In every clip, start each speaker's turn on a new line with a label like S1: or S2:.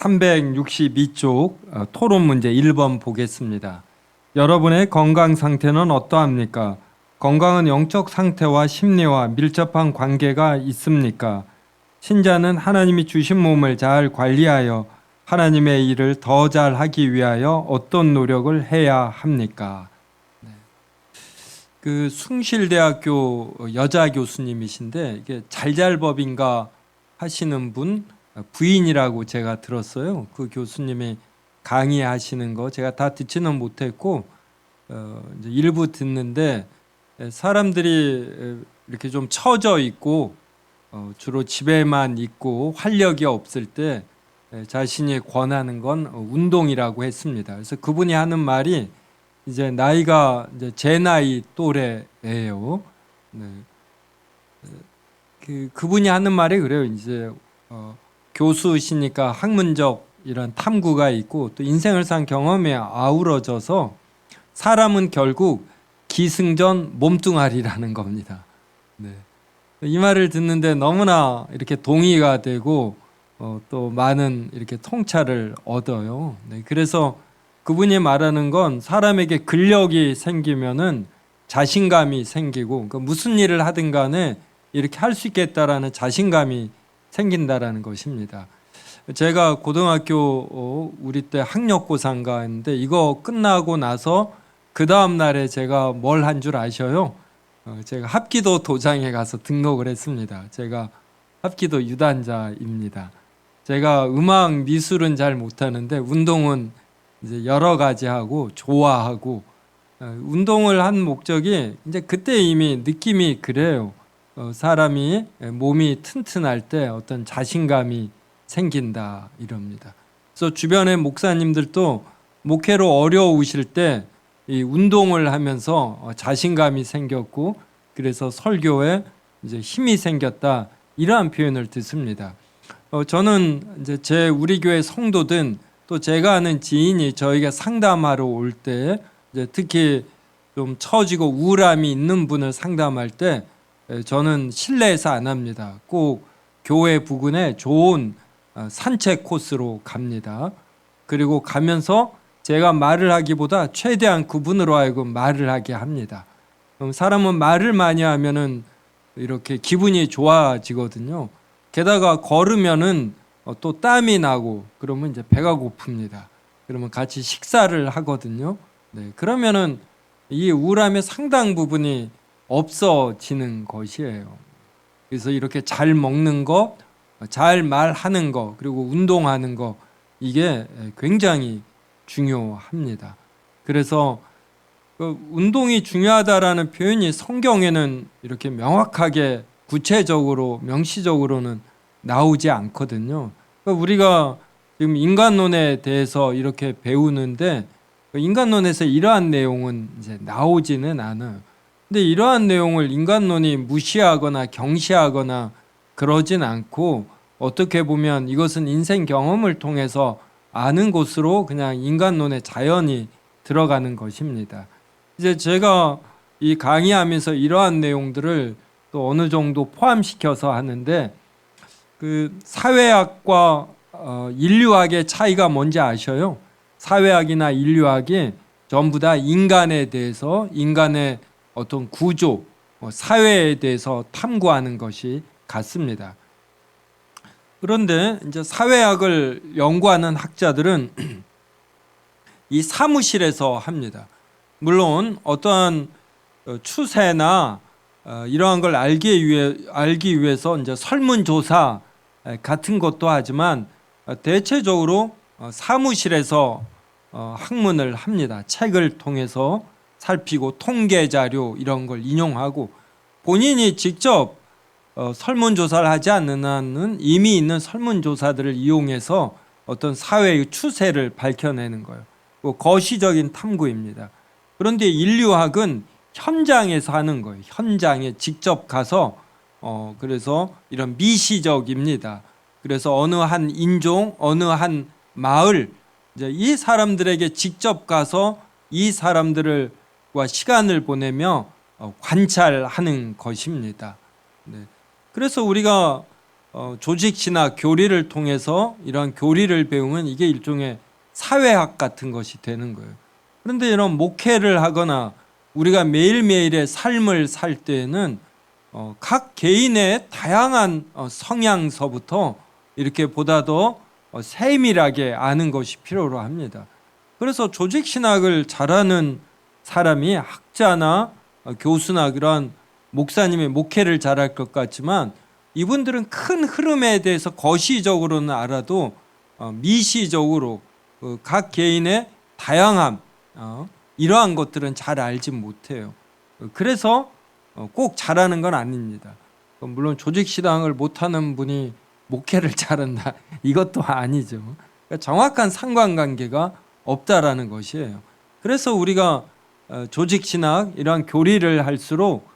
S1: 362쪽 토론 문제 1번 보겠습니다. 여러분의 건강 상태는 어떠합니까? 건강은 영적 상태와 심리와 밀접한 관계가 있습니까? 신자는 하나님이 주신 몸을 잘 관리하여 하나님의 일을 더 잘하기 위하여 어떤 노력을 해야 합니까? 그 숭실대학교 여자 교수님이신데 이게 잘잘법인가 하시는 분 부인이라고 제가 들었어요. 그 교수님이 강의하시는 거 제가 다 듣지는 못했고 이제 일부 듣는데 사람들이 이렇게 좀 처져 있고 주로 집에만 있고 활력이 없을 때 자신이 권하는 건 운동이라고 했습니다. 그래서 그분이 하는 말이 이제 나이가 이제 제 나이 또래예요. 네. 그분이 하는 말이 그래요. 이제 교수시니까 학문적 이런 탐구가 있고 또 인생을 산 경험에 아우러져서 사람은 결국 기승전 몸뚱아리라는 겁니다. 네. 이 말을 듣는데 너무나 이렇게 동의가 되고 또 많은 이렇게 통찰을 얻어요. 네. 그래서 그분이 말하는 건 사람에게 근력이 생기면은 자신감이 생기고 그러니까 무슨 일을 하든 간에 이렇게 할 수 있겠다라는 자신감이 생긴다라는 것입니다. 제가 고등학교 우리 때 학력고사인가 했는데 이거 끝나고 나서 그 다음 날에 제가 뭘 한 줄 아셔요? 제가 합기도 도장에 가서 등록을 했습니다. 제가 합기도 유단자입니다. 제가 음악 미술은 잘 못하는데 운동은 이제 여러 가지 하고 좋아하고 운동을 한 목적이 이제 그때 이미 느낌이 그래요. 사람이 몸이 튼튼할 때 어떤 자신감이 생긴다 이럽니다. 그래서 주변의 목사님들도 목회로 어려우실 때 이 운동을 하면서 자신감이 생겼고 그래서 설교에 이제 힘이 생겼다 이러한 표현을 듣습니다. 저는 이제 우리 교회 성도든 또 제가 아는 지인이 저희가 상담하러 올 때 특히 좀 처지고 우울함이 있는 분을 상담할 때 저는 실내에서 안 합니다. 꼭 교회 부근에 좋은 산책 코스로 갑니다. 그리고 가면서 제가 말을 하기보다 최대한 그분으로 하여금 말을 하게 합니다. 그럼 사람은 말을 많이 하면은 이렇게 기분이 좋아지거든요. 게다가 걸으면은 또 땀이 나고 그러면 이제 배가 고픕니다. 그러면 같이 식사를 하거든요. 네, 그러면은 이 우울함의 상당 부분이 없어지는 것이에요. 그래서 이렇게 잘 먹는 거, 잘 말하는 거, 그리고 운동하는 거 이게 굉장히 중요합니다. 그래서 운동이 중요하다라는 표현이 성경에는 이렇게 명확하게 구체적으로 명시적으로는 나오지 않거든요. 우리가 지금 인간론에 대해서 이렇게 배우는데 인간론에서 이러한 내용은 이제 나오지는 않아요. 근데 이러한 내용을 인간론이 무시하거나 경시하거나 그러진 않고 어떻게 보면 이것은 인생 경험을 통해서 아는 것으로 그냥 인간론의 자연이 들어가는 것입니다. 이제 제가 이 강의하면서 이러한 내용들을 또 어느 정도 포함시켜서 하는데 그 사회학과 인류학의 차이가 뭔지 아셔요? 사회학이나 인류학이 전부 다 인간에 대해서 인간의 어떤 구조, 사회에 대해서 탐구하는 것이 같습니다. 그런데 이제 사회학을 연구하는 학자들은 이 사무실에서 합니다. 물론 어떠한 추세나 이러한 걸 알기 위해서 이제 설문조사 같은 것도 하지만 대체적으로 사무실에서 학문을 합니다. 책을 통해서 살피고 통계 자료 이런 걸 인용하고 본인이 직접 설문조사를 하지 않는 한은 이미 있는 설문조사들을 이용해서 어떤 사회의 추세를 밝혀내는 거예요. 거시적인 탐구입니다. 그런데 인류학은 현장에서 하는 거예요. 현장에 직접 가서 그래서 이런 미시적입니다. 그래서 어느 한 인종, 어느 한 마을 이제 이 사람들에게 직접 가서 이 사람들과 시간을 보내며 관찰하는 것입니다. 네. 그래서 우리가 조직 신학 교리를 통해서 이러한 교리를 배우면 이게 일종의 사회학 같은 것이 되는 거예요. 그런데 이런 목회를 하거나 우리가 매일매일의 삶을 살 때에는 각 개인의 다양한 성향서부터 이렇게 보다 더 세밀하게 아는 것이 필요로 합니다. 그래서 조직 신학을 잘하는 사람이 학자나 교수나 그런 목사님의 목회를 잘할 것 같지만 이분들은 큰 흐름에 대해서 거시적으로는 알아도 미시적으로 각 개인의 다양함 이러한 것들은 잘 알지 못해요. 그래서 꼭 잘하는 건 아닙니다. 물론 조직 신앙을 못하는 분이 목회를 잘한다 이것도 아니죠. 그러니까 정확한 상관관계가 없다라는 것이에요. 그래서 우리가 조직 신학 이러한 교리를 할수록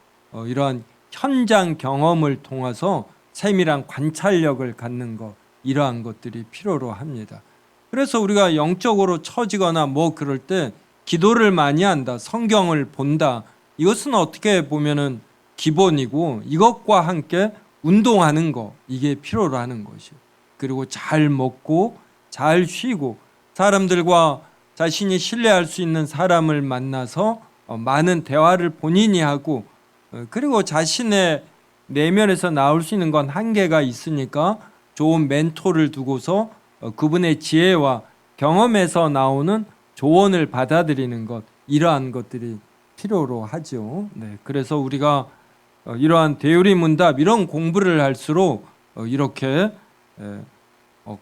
S1: 이러한 현장 경험을 통해서 세밀한 관찰력을 갖는 것 이러한 것들이 필요로 합니다. 그래서 우리가 영적으로 처지거나 뭐 그럴 때 기도를 많이 한다, 성경을 본다. 이것은 어떻게 보면은 기본이고 이것과 함께 운동하는 거 이게 필요로 하는 것이에요. 그리고 잘 먹고 잘 쉬고 사람들과 자신이 신뢰할 수 있는 사람을 만나서 많은 대화를 본인이 하고 그리고 자신의 내면에서 나올 수 있는 건 한계가 있으니까 좋은 멘토를 두고서 그분의 지혜와 경험에서 나오는 조언을 받아들이는 것 이러한 것들이 필요로 하죠. 네, 그래서 우리가 이러한 대유리문답 이런 공부를 할수록 이렇게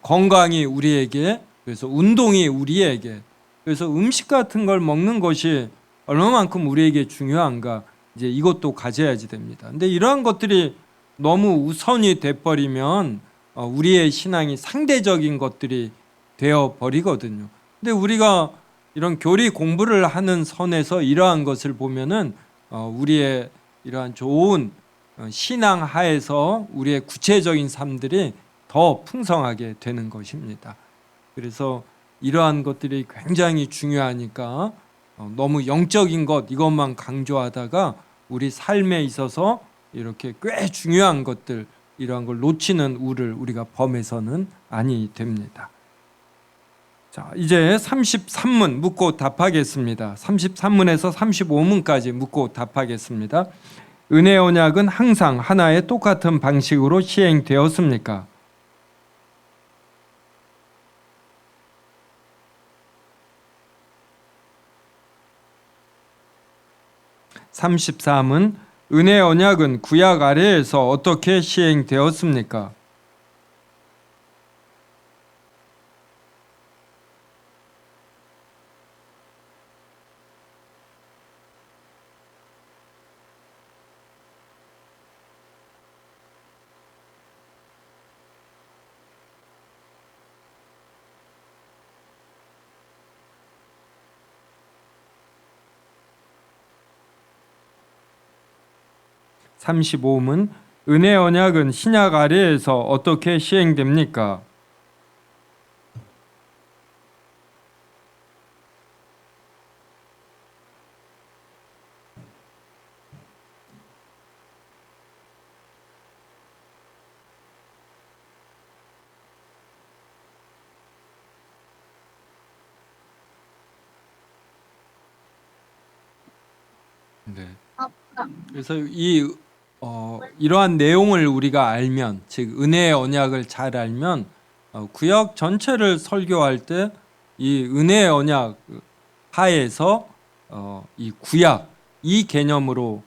S1: 건강이 우리에게 그래서 운동이 우리에게 그래서 음식 같은 걸 먹는 것이 얼마만큼 우리에게 중요한가 이제 이것도 가져야지 됩니다. 근데 이러한 것들이 너무 우선이 돼버리면 우리의 신앙이 상대적인 것들이 되어 버리거든요. 근데 우리가 이런 교리 공부를 하는 선에서 이러한 것을 보면은 우리의 이러한 좋은 신앙 하에서 우리의 구체적인 삶들이 더 풍성하게 되는 것입니다. 그래서 이러한 것들이 굉장히 중요하니까 너무 영적인 것 이것만 강조하다가 우리 삶에 있어서 이렇게 꽤 중요한 것들 이러한 걸 놓치는 우를 우리가 범해서는 아니 됩니다. 자, 이제 33문 묻고 답하겠습니다. 33문에서 35문까지 묻고 답하겠습니다. 은혜 언약은 항상 하나의 똑같은 방식으로 시행되었습니까? 33은 은혜 언약은 구약 아래에서 어떻게 시행되었습니까? 35문 은혜 언약은 신약 아래에서 어떻게 시행됩니까? '네. 그래서 이러한 내용을 우리가 알면, 즉 은혜의 언약을 잘 알면 구약 전체를 설교할 때 이 은혜의 언약 하에서 이 구약 이 개념으로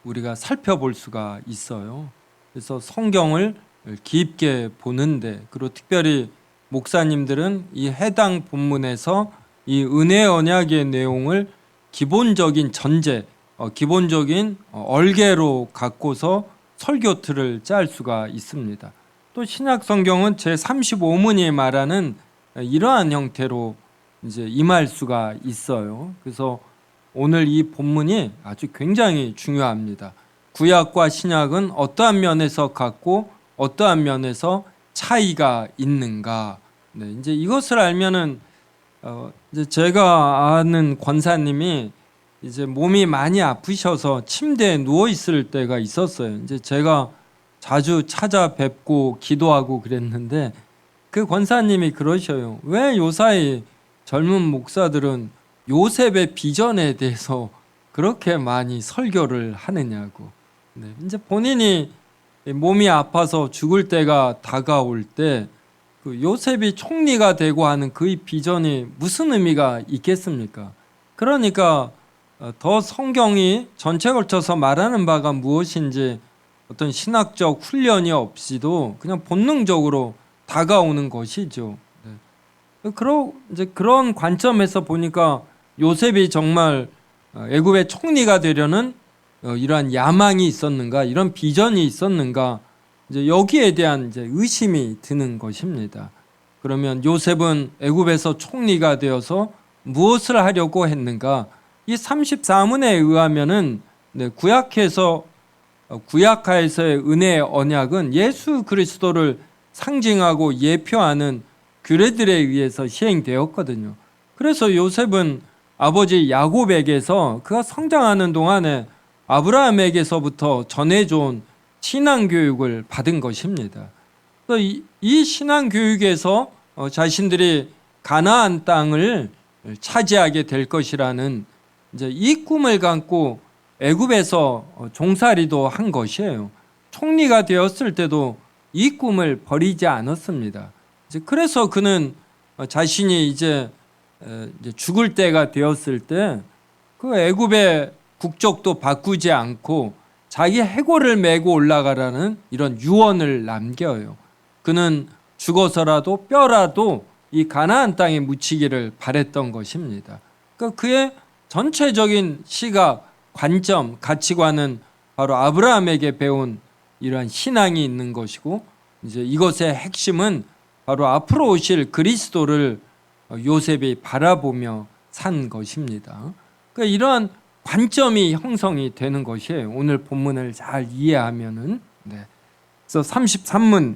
S1: 우리가 살펴볼 수가 있어요. 그래서 성경을 깊게 보는데, 그리고 특별히 목사님들은 이 해당 본문에서 이 은혜의 언약의 내용을 기본적인 전제, 기본적인 얼개로 갖고서 설교 틀을 짤 수가 있습니다. 또 신약 성경은 제 35문이 말하는 이러한 형태로 이제 임할 수가 있어요. 그래서 오늘 이 본문이 아주 굉장히 중요합니다. 구약과 신약은 어떠한 면에서 같고 어떠한 면에서 차이가 있는가. 네, 이제 이것을 알면은 이제 제가 아는 권사님이 이제 몸이 많이 아프셔서 침대에 누워 있을 때가 있었어요. 이제 제가 자주 찾아뵙고 기도하고 그랬는데 그 권사님이 그러셔요. 왜 요사이 젊은 목사들은 요셉의 비전에 대해서 그렇게 많이 설교를 하느냐고. 네, 이제 본인이 몸이 아파서 죽을 때가 다가올 때 그 요셉이 총리가 되고 하는 그 비전이 무슨 의미가 있겠습니까? 그러니까 더 성경이 전체 걸쳐서 말하는 바가 무엇인지 어떤 신학적 훈련이 없이도 그냥 본능적으로 다가오는 것이죠. 네. 이제 그런 관점에서 보니까 요셉이 정말 애굽의 총리가 되려는 이러한 야망이 있었는가, 이런 비전이 있었는가, 이제 여기에 대한 이제 의심이 드는 것입니다. 그러면 요셉은 애굽에서 총리가 되어서 무엇을 하려고 했는가? 이 34문에 의하면은 구약하에서의 은혜의 언약은 예수 그리스도를 상징하고 예표하는 규례들에 의해서 시행되었거든요. 그래서 요셉은 아버지 야곱에게서 그가 성장하는 동안에 아브라함에게서부터 전해준 신앙교육을 받은 것입니다. 이 신앙교육에서 자신들이 가나안 땅을 차지하게 될 것이라는 이제 이 꿈을 갖고 애굽에서 종살이도 한 것이에요. 총리가 되었을 때도 이 꿈을 버리지 않았습니다. 그래서 그는 자신이 이제 죽을 때가 되었을 때 그 애굽의 국적도 바꾸지 않고 자기 해골을 메고 올라가라는 이런 유언을 남겨요. 그는 죽어서라도 뼈라도 이 가나안 땅에 묻히기를 바랬던 것입니다. 그러니까 그의 전체적인 시각, 관점, 가치관은 바로 아브라함에게 배운 이러한 신앙이 있는 것이고, 이제 이것의 핵심은 바로 앞으로 오실 그리스도를 요셉이 바라보며 산 것입니다. 그러니까 이러한 관점이 형성이 되는 것이에요. 오늘 본문을 잘 이해하면은. 네. 그래서 33문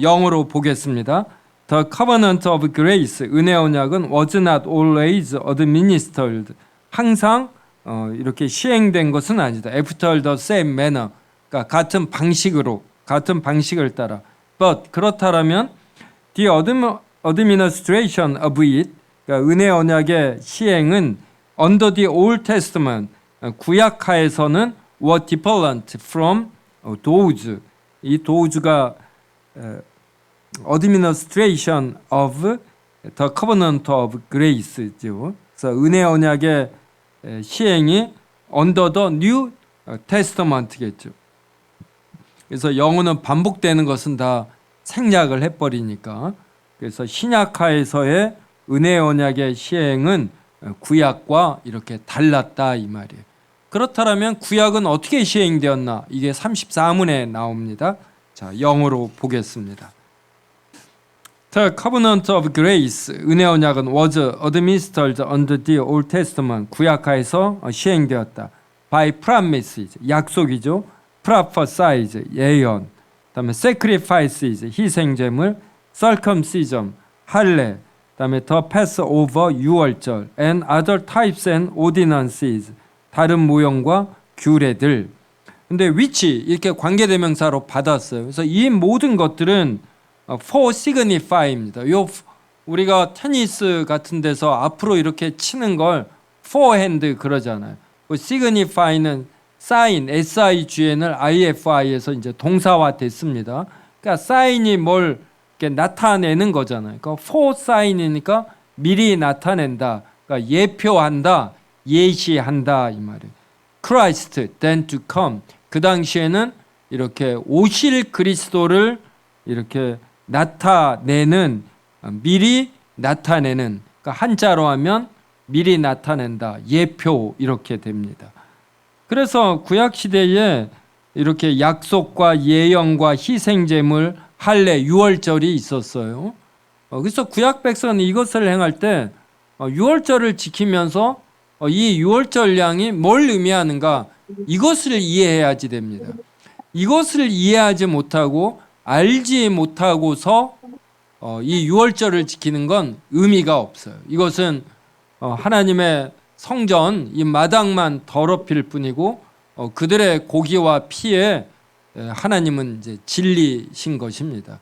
S1: 영어로 보겠습니다. The covenant of grace, 은혜 언약은 was not always administered. 항상 이렇게 시행된 것은 아니다. After the same manner, 그러니까 같은 방식을 따라. But 그렇다면 the administration of it, 그러니까 은혜 언약의 시행은 under the Old Testament, 구약하에서는 were different from those. 이 those가 administration of the covenant of grace죠. 그래서 은혜 언약의 시행이 under the New Testament겠죠. 그래서 영어는 반복되는 것은 다 생략을 해버리니까. 그래서 신약하에서의 은혜 언약의 시행은 구약과 이렇게 달랐다 이 말이에요. 그렇다면 구약은 어떻게 시행되었나? 이게 34문에 나옵니다. 자, 영어로 보겠습니다. The covenant of grace, 은혜 언약은 was administered under the Old Testament, 구약하에서 시행되었다. By promises, 약속이죠. prophesies, 예언. 그다음에 sacrifices, 희생제물. circumcision, 할례. 그다음에 the Passover, 유월절. and other types and ordinances, 다른 모형과 규례들. 근데 which 이렇게 관계대명사로 받았어요. 그래서 이 모든 것들은 for signify입니다. 우리가 테니스 같은 데서 앞으로 이렇게 치는 걸 forehand 그러잖아요. signify는 sign, SIGN을 IFI에서 이제 동사화 됐습니다. 그러니까 사인이 뭘 이렇게 나타내는 거잖아요. 그러니까 for sign이니까 미리 나타낸다. 그러니까 예표한다, 예시한다 이 말이에요. Christ then to come. 그 당시에는 이렇게 오실 그리스도를 이렇게 나타내는, 미리 나타내는, 그러니까 한자로 하면 미리 나타낸다, 예표 이렇게 됩니다. 그래서 구약 시대에 이렇게 약속과 예언과 희생제물, 할례, 유월절이 있었어요. 그래서 구약 백성은 이것을 행할 때 유월절을 지키면서 이 유월절 양이 뭘 의미하는가, 이것을 이해해야지 됩니다. 이것을 이해하지 못하고 알지 못하고서 이 유월절을 지키는 건 의미가 없어요. 이것은 하나님의 성전 이 마당만 더럽힐 뿐이고 그들의 고기와 피에 하나님은 이제 진리신 것입니다.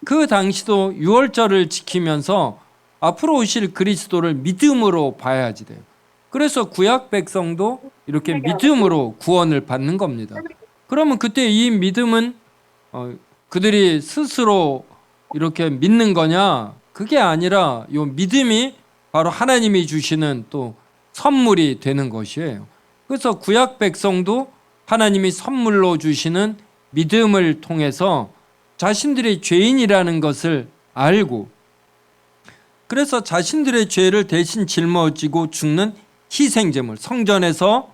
S1: 그 당시도 유월절을 지키면서 앞으로 오실 그리스도를 믿음으로 봐야지 돼요. 그래서 구약 백성도 이렇게 믿음으로 구원을 받는 겁니다. 그러면 그때 이 믿음은 그들이 스스로 이렇게 믿는 거냐? 그게 아니라 이 믿음이 바로 하나님이 주시는 또 선물이 되는 것이에요. 그래서 구약 백성도 하나님이 선물로 주시는 믿음을 통해서 자신들이 죄인이라는 것을 알고, 그래서 자신들의 죄를 대신 짊어지고 죽는 희생제물, 성전에서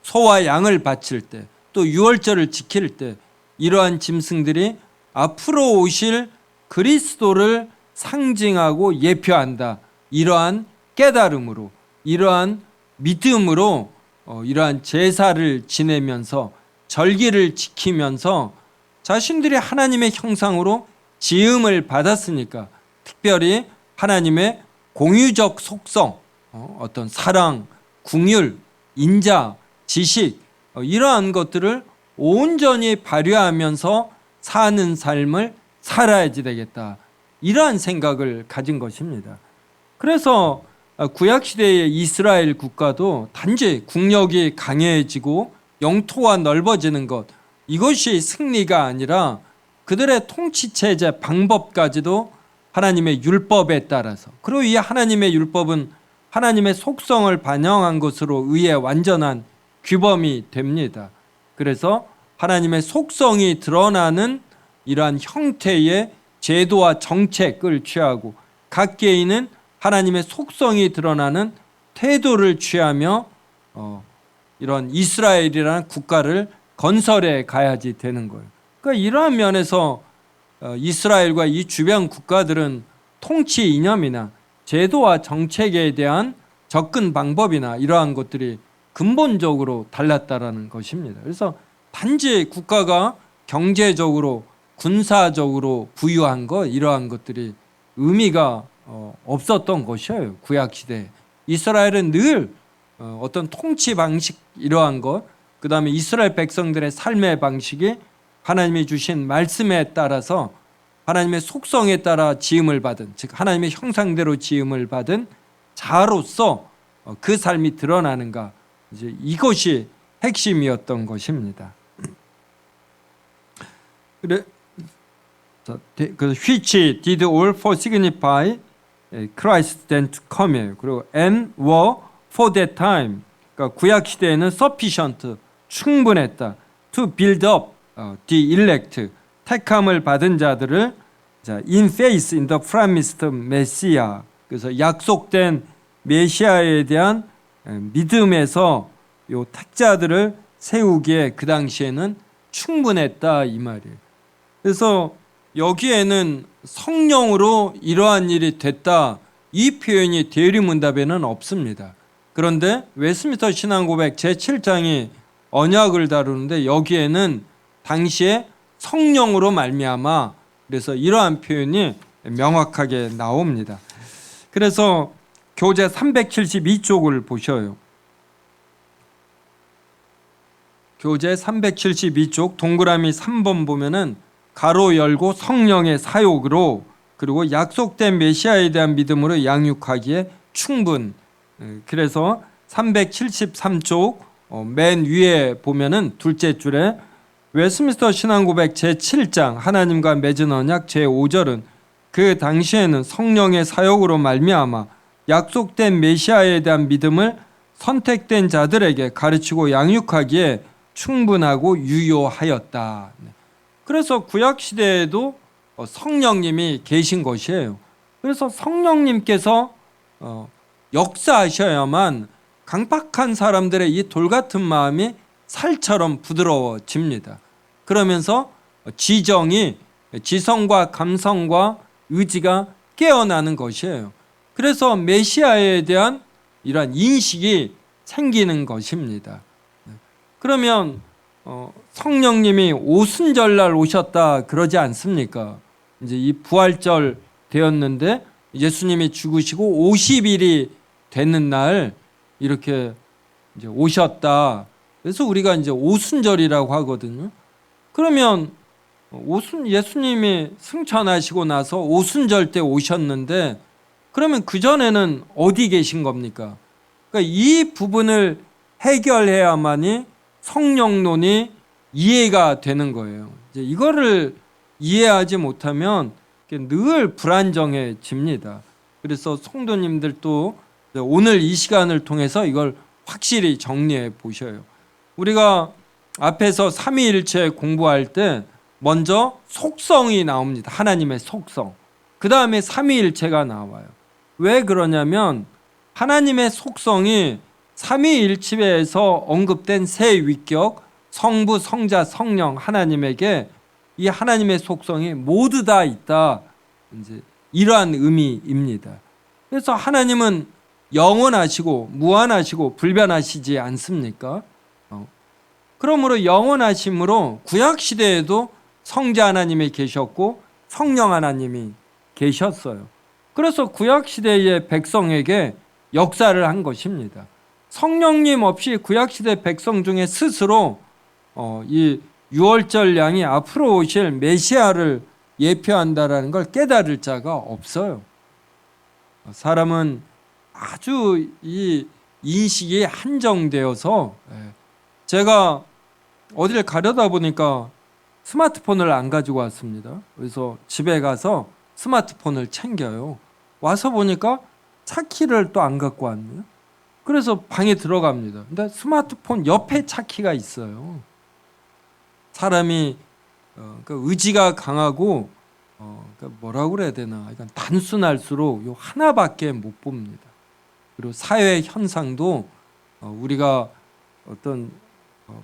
S1: 소와 양을 바칠 때, 또 유월절을 지킬 때 이러한 짐승들이 앞으로 오실 그리스도를 상징하고 예표한다. 이러한 깨달음으로, 이러한 믿음으로 이러한 제사를 지내면서 절기를 지키면서 자신들이 하나님의 형상으로 지음을 받았으니까, 특별히 하나님의 공유적 속성, 어떤 사랑, 긍휼, 인자, 지식, 이러한 것들을 온전히 발휘하면서 사는 삶을 살아야지 되겠다. 이러한 생각을 가진 것입니다. 그래서 구약시대의 이스라엘 국가도 단지 국력이 강해지고 영토가 넓어지는 것, 이것이 승리가 아니라 그들의 통치체제 방법까지도 하나님의 율법에 따라서, 그리고 이 하나님의 율법은 하나님의 속성을 반영한 것으로 의해 완전한 규범이 됩니다. 그래서 하나님의 속성이 드러나는 이러한 형태의 제도와 정책을 취하고 각 개인은 하나님의 속성이 드러나는 태도를 취하며 이런 이스라엘이라는 국가를 건설해 가야지 되는 거예요. 그러니까 이러한 면에서 이스라엘과 이 주변 국가들은 통치 이념이나 제도와 정책에 대한 접근 방법이나 이러한 것들이 근본적으로 달랐다라는 것입니다. 그래서 단지 국가가 경제적으로 군사적으로 부유한 것, 이러한 것들이 의미가 없었던 것이에요. 구약시대 이스라엘은 늘 어떤 통치 방식, 이러한 것, 그 다음에 이스라엘 백성들의 삶의 방식이 하나님이 주신 말씀에 따라서 하나님의 속성에 따라 지음을 받은, 즉 하나님의 형상대로 지음을 받은 자로서 그 삶이 드러나는가, 이제 이것이 핵심이었던 것입니다. 그래, which did all for signify Christ then to come이에요. 그리고 and were for that time, 그러니까 구약 시대에는 sufficient, 충분했다. to build up the elect, 택함을 받은 자들을 in faith in the promised Messiah, 그래서 약속된 메시아에 대한 믿음에서 요 택자들을 세우기에 그 당시에는 충분했다, 이 말이에요. 그래서 여기에는 성령으로 이러한 일이 됐다, 이 표현이 대리문답에는 없습니다. 그런데 웨스민스터 신앙고백 제7장이 언약을 다루는데 여기에는 당시에 성령으로 말미암아, 그래서 이러한 표현이 명확하게 나옵니다. 그래서 교재 372쪽을 보셔요. 교재 372쪽 동그라미 3번 보면은 가로 열고 성령의 사욕으로, 그리고 약속된 메시아에 대한 믿음으로 양육하기에 충분. 그래서 373쪽 맨 위에 보면은 둘째 줄에 웨스민스터 신앙고백 제7장 하나님과 맺은 언약 제5절은 그 당시에는 성령의 사역으로 말미암아 약속된 메시아에 대한 믿음을 선택된 자들에게 가르치고 양육하기에 충분하고 유효하였다. 그래서 구약 시대에도 성령님이 계신 것이에요. 그래서 성령님께서 역사하셔야만 강팍한 사람들의 이 돌같은 마음이 살처럼 부드러워집니다. 그러면서 지성과 감성과 의지가 깨어나는 것이에요. 그래서 메시아에 대한 이러한 인식이 생기는 것입니다. 그러면 성령님이 오순절날 오셨다 그러지 않습니까? 이제 이 부활절 되었는데 예수님이 죽으시고 50일이 되는 날 이렇게 이제 오셨다. 그래서 우리가 이제 오순절이라고 하거든요. 그러면 예수님이 승천하시고 나서 오순절 때 오셨는데 그러면 그전에는 어디 계신 겁니까? 그러니까 이 부분을 해결해야만이 성령론이 이해가 되는 거예요. 이제 이거를 이해하지 못하면 늘 불안정해집니다. 그래서 성도님들도 오늘 이 시간을 통해서 이걸 확실히 정리해 보셔요. 우리가 앞에서 삼위일체 공부할 때 먼저 속성이 나옵니다. 하나님의 속성. 그 다음에 삼위일체가 나와요. 왜 그러냐면 하나님의 속성이 삼위일체에서 언급된 세 위격, 성부, 성자, 성령 하나님에게 이 하나님의 속성이 모두 다 있다. 이제 이러한 의미입니다. 그래서 하나님은 영원하시고 무한하시고 불변하시지 않습니까? 그러므로 영원하심으로 구약 시대에도 성자 하나님이 계셨고 성령 하나님이 계셨어요. 그래서 구약 시대의 백성에게 역사를 한 것입니다. 성령님 없이 구약 시대 백성 중에 스스로 이 유월절 양이 앞으로 오실 메시아를 예표한다라는 걸 깨달을 자가 없어요. 사람은 아주 이 인식이 한정되어서 제가 어디를 가려다 보니까 스마트폰을 안 가지고 왔습니다. 그래서 집에 가서 스마트폰을 챙겨요. 와서 보니까 차키를 또 안 갖고 왔네요. 그래서 방에 들어갑니다. 근데 스마트폰 옆에 차키가 있어요. 사람이 의지가 강하고 뭐라고 그래야 되나, 그러니까 단순할수록 요 하나밖에 못 봅니다. 그리고 사회 현상도 우리가 어떤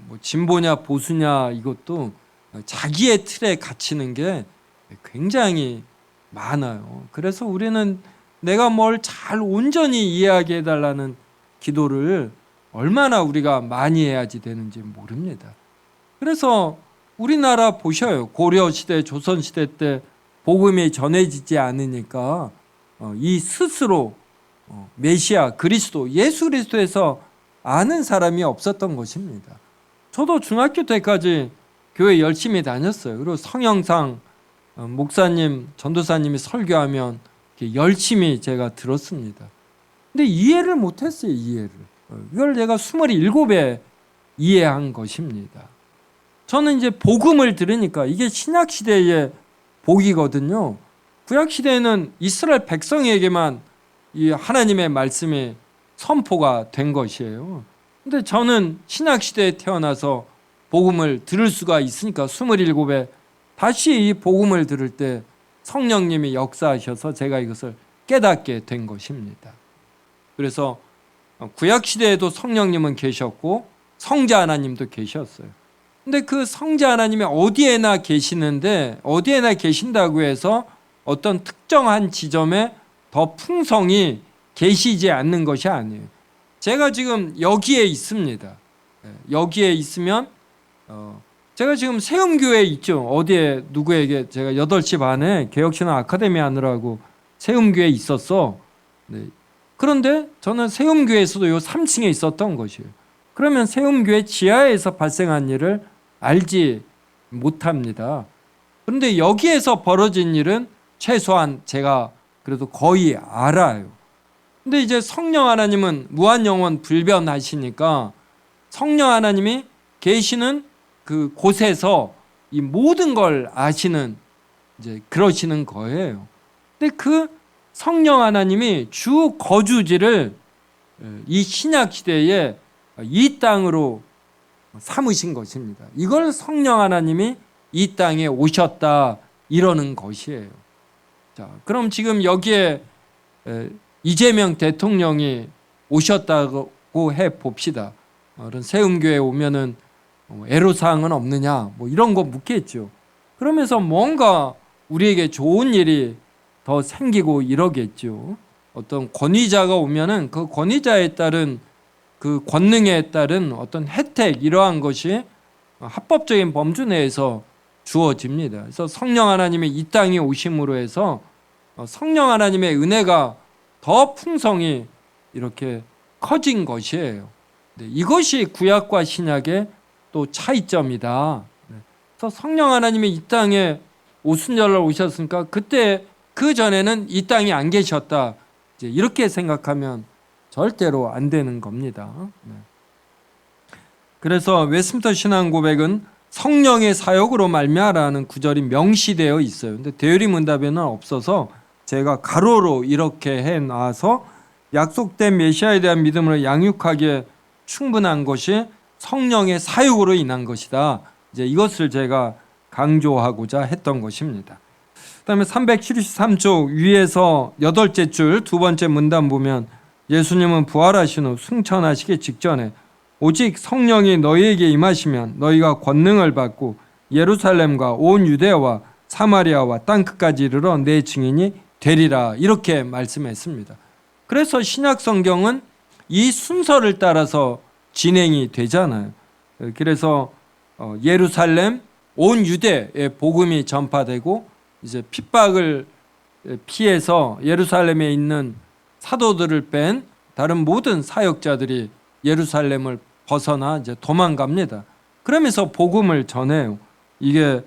S1: 뭐 진보냐 보수냐 이것도 자기의 틀에 갇히는 게 굉장히 많아요. 그래서 우리는 내가 뭘 잘 온전히 이해하게 해달라는 기도를 얼마나 우리가 많이 해야지 되는지 모릅니다. 그래서 우리나라 보셔요. 고려시대, 조선시대 때 복음이 전해지지 않으니까 이 스스로 메시아, 그리스도, 예수 그리스도에서 아는 사람이 없었던 것입니다. 저도 중학교 때까지 교회 열심히 다녔어요. 그리고 성형상 목사님, 전도사님이 설교하면 열심히 제가 들었습니다. 근데 이해를 못했어요. 이걸 내가 27에 이해한 것입니다. 저는 이제 복음을 들으니까 이게 신약시대의 복이거든요. 구약시대에는 이스라엘 백성에게만 이 하나님의 말씀이 선포가 된 것이에요. 근데 저는 신약시대에 태어나서 복음을 들을 수가 있으니까 27에 다시 이 복음을 들을 때 성령님이 역사하셔서 제가 이것을 깨닫게 된 것입니다. 그래서 구약시대에도 성령님은 계셨고 성자 하나님도 계셨어요. 근데 그 성자 하나님이 어디에나 계시는데 어디에나 계신다고 해서 어떤 특정한 지점에 더 풍성히 계시지 않는 것이 아니에요. 제가 지금 여기에 있습니다. 여기에 있으면 제가 지금 세움교회에 있죠. 어디에 누구에게 제가 8시 반에 개혁신앙 아카데미 하느라고 세움교회에 있었어. 네. 그런데 저는 세움교회에서도 요 3층에 있었던 것이에요. 그러면 세움교회 지하에서 발생한 일을 알지 못합니다. 그런데 여기에서 벌어진 일은 최소한 제가 그래도 거의 알아요. 근데 이제 성령 하나님은 무한영원 불변하시니까 성령 하나님이 계시는 그 곳에서 이 모든 걸 아시는 이제 그러시는 거예요. 근데 그 성령 하나님이 주 거주지를 이 신약 시대에 이 땅으로 삼으신 것입니다. 이걸 성령 하나님이 이 땅에 오셨다 이러는 것이에요. 자, 그럼 지금 여기에 이재명 대통령이 오셨다고 해 봅시다. 그런 세움교회 오면은 애로사항은 없느냐 뭐 이런 거 묻겠죠. 그러면서 뭔가 우리에게 좋은 일이 더 생기고 이러겠죠. 어떤 권위자가 오면은 그 권위자에 따른 그 권능에 따른 어떤 혜택 이러한 것이 합법적인 범주 내에서 주어집니다. 그래서 성령 하나님의 이 땅에 오심으로 해서 성령 하나님의 은혜가 더 풍성히 이렇게 커진 것이에요. 이것이 구약과 신약의 또 차이점이다. 그래서 성령 하나님이 이 땅에 오순절날 오셨으니까 그때 그 전에는 이 땅에 안 계셨다. 이제 이렇게 생각하면 절대로 안 되는 겁니다. 그래서 웨스민스터 신앙 고백은 성령의 사역으로 말미암아라는 구절이 명시되어 있어요. 근데 대유리 문답에는 없어서 제가 가로로 이렇게 해놔서 약속된 메시아에 대한 믿음으로 양육하기에 충분한 것이 성령의 사역으로 인한 것이다. 이제 이것을 제가 강조하고자 했던 것입니다. 그다음에 373쪽 위에서 8째 줄 두 번째 문단 보면 예수님은 부활하신 후 승천하시기 직전에 오직 성령이 너희에게 임하시면 너희가 권능을 받고 예루살렘과 온 유대와 사마리아와 땅끝까지 이르러 내 증인이 되리라 이렇게 말씀했습니다. 그래서 신약 성경은 이 순서를 따라서 진행이 되잖아요. 그래서 예루살렘, 온 유대에 복음이 전파되고 이제 핍박을 피해서 예루살렘에 있는 사도들을 뺀 다른 모든 사역자들이 예루살렘을 벗어나 이제 도망갑니다. 그러면서 복음을 전해요. 이게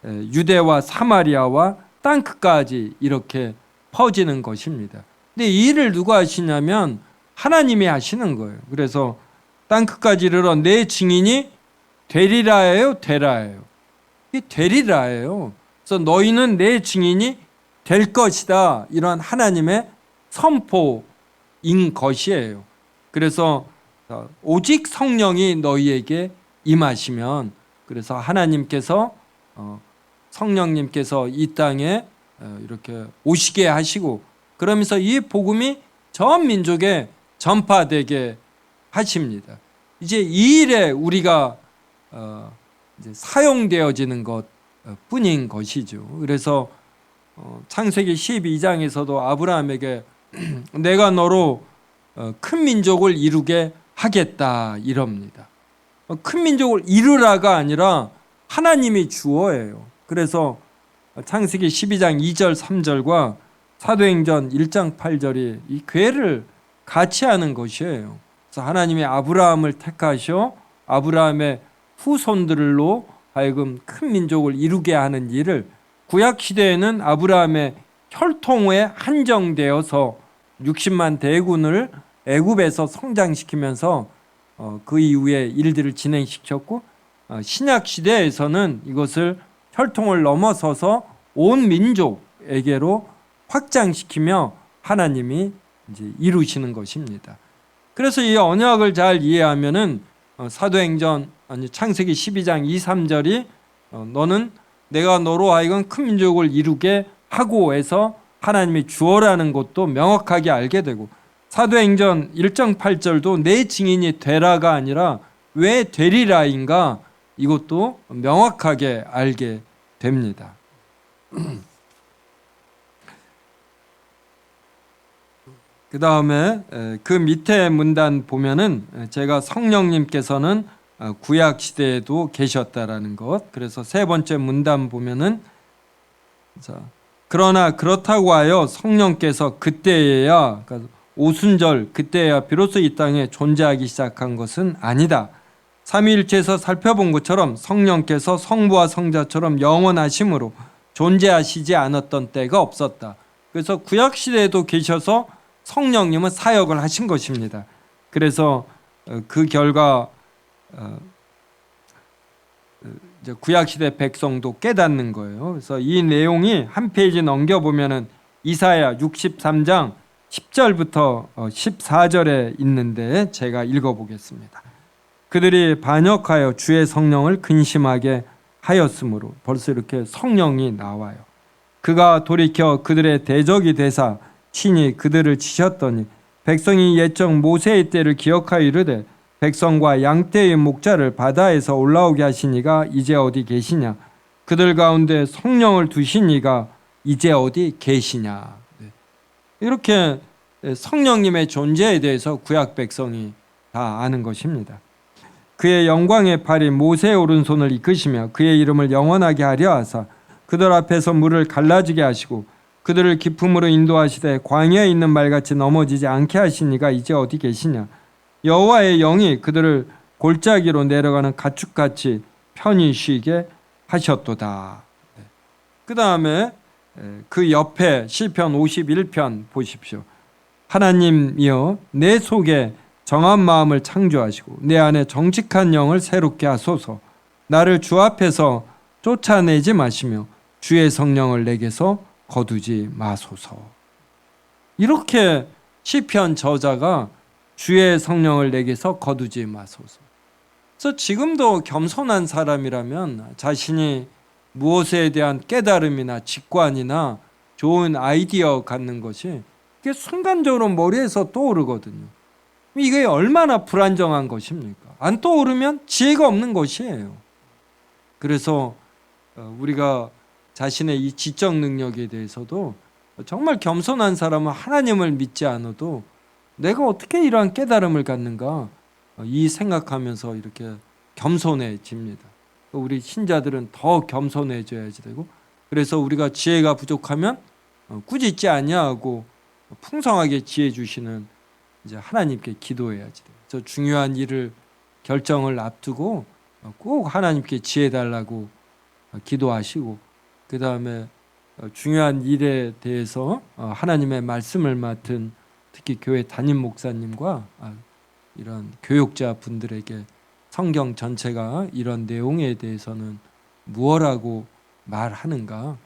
S1: 유대와 사마리아와 땅끝까지 이렇게 퍼지는 것입니다. 근데 이 일을 누가 하시냐면 하나님이 하시는 거예요. 그래서 땅끝까지 이르러 내 증인이 되리라예요, 되라예요. 이 되리라예요. 그래서 너희는 내 증인이 될 것이다. 이런 하나님의 선포인 것이에요. 그래서 오직 성령이 너희에게 임하시면, 그래서 하나님께서 성령님께서 이 땅에 이렇게 오시게 하시고, 그러면서 이 복음이 전 민족에 전파되게 하십니다. 이제 이 일에 우리가 이제 사용되어지는 것 뿐인 것이죠. 그래서 창세기 12장에서도 아브라함에게 내가 너로 큰 민족을 이루게 하겠다 이럽니다. 큰 민족을 이루라가 아니라 하나님이 주어예요. 그래서 창세기 12장 2절 3절과 사도행전 1장 8절이 이 궤를 같이 하는 것이에요. 그래서 하나님이 아브라함을 택하셔 아브라함의 후손들로 하여금 큰 민족을 이루게 하는 일을 구약 시대에는 아브라함의 혈통에 한정되어서 60만 대군을 애굽에서 성장시키면서 그 이후에 일들을 진행시켰고, 신약 시대에서는 이것을 혈통을 넘어서서 온 민족에게로 확장시키며 하나님이 이제 이루시는 것입니다. 그래서 이 언약을 잘 이해하면은 사도행전 창세기 12장 2, 3절이 너는 내가 너로 하여금 큰 민족을 이루게 하고 해서 하나님이 주어라는 것도 명확하게 알게 되고, 사도행전 1장 8절도 내 증인이 되라가 아니라 왜 되리라인가 이것도 명확하게 알게 됩니다. 그 다음에 그 밑에 문단 보면은 제가 성령님께서는 구약 시대에도 계셨다라는 것. 그래서 세 번째 문단 보면은 그러나 그렇다고 하여 성령께서 그때에야, 그러니까 오순절 그때야 비로소 이 땅에 존재하기 시작한 것은 아니다. 삼위일체에서 살펴본 것처럼 성령께서 성부와 성자처럼 영원하심으로 존재하시지 않았던 때가 없었다. 그래서 구약 시대에도 계셔서 성령님은 사역을 하신 것입니다. 그래서 그 결과 구약 시대 백성도 깨닫는 거예요. 그래서 이 내용이 한 페이지 넘겨 보면은 이사야 63장 10절부터 14절에 있는데 제가 읽어보겠습니다. 그들이 반역하여 주의 성령을 근심하게 하였으므로, 벌써 이렇게 성령이 나와요. 그가 돌이켜 그들의 대적이 되사 친히 그들을 치셨더니 백성이 옛적 모세의 때를 기억하여 이르되 백성과 양떼의 목자를 바다에서 올라오게 하신 이가 이제 어디 계시냐? 그들 가운데 성령을 두신 이가 이제 어디 계시냐? 이렇게 성령님의 존재에 대해서 구약 백성이 다 아는 것입니다. 그의 영광의 팔이 모세의 오른손을 이끄시며 그의 이름을 영원하게 하려 하사 그들 앞에서 물을 갈라지게 하시고 그들을 기품으로 인도하시되 광야에 있는 말같이 넘어지지 않게 하신 이가 이제 어디 계시냐? 여호와의 영이 그들을 골짜기로 내려가는 가축같이 편히 쉬게 하셨도다. 그 다음에 그 옆에 시편 51편 보십시오. 하나님이여 내 속에 정한 마음을 창조하시고 내 안에 정직한 영을 새롭게 하소서. 나를 주 앞에서 쫓아내지 마시며 주의 성령을 내게서 거두지 마소서. 이렇게 시편 저자가 주의 성령을 내게서 거두지 마소서. 그래서 지금도 겸손한 사람이라면 자신이 무엇에 대한 깨달음이나 직관이나 좋은 아이디어 갖는 것이 이게 순간적으로 머리에서 떠오르거든요. 이게 얼마나 불안정한 것입니까? 안 떠오르면 지혜가 없는 것이에요. 그래서 우리가 자신의 이 지적 능력에 대해서도 정말 겸손한 사람은 하나님을 믿지 않아도 내가 어떻게 이러한 깨달음을 갖는가 이 생각하면서 이렇게 겸손해집니다. 우리 신자들은 더 겸손해져야지 되고, 그래서 우리가 지혜가 부족하면 꾸짖지 아니하고 풍성하게 지혜 주시는 이제 하나님께 기도해야지 돼요. 저 중요한 일을 결정을 앞두고 꼭 하나님께 지혜 달라고 기도하시고, 그 다음에 중요한 일에 대해서 하나님의 말씀을 맡은 특히 교회 담임 목사님과 이런 교육자 분들에게 성경 전체가 이런 내용에 대해서는 무엇라고 말하는가,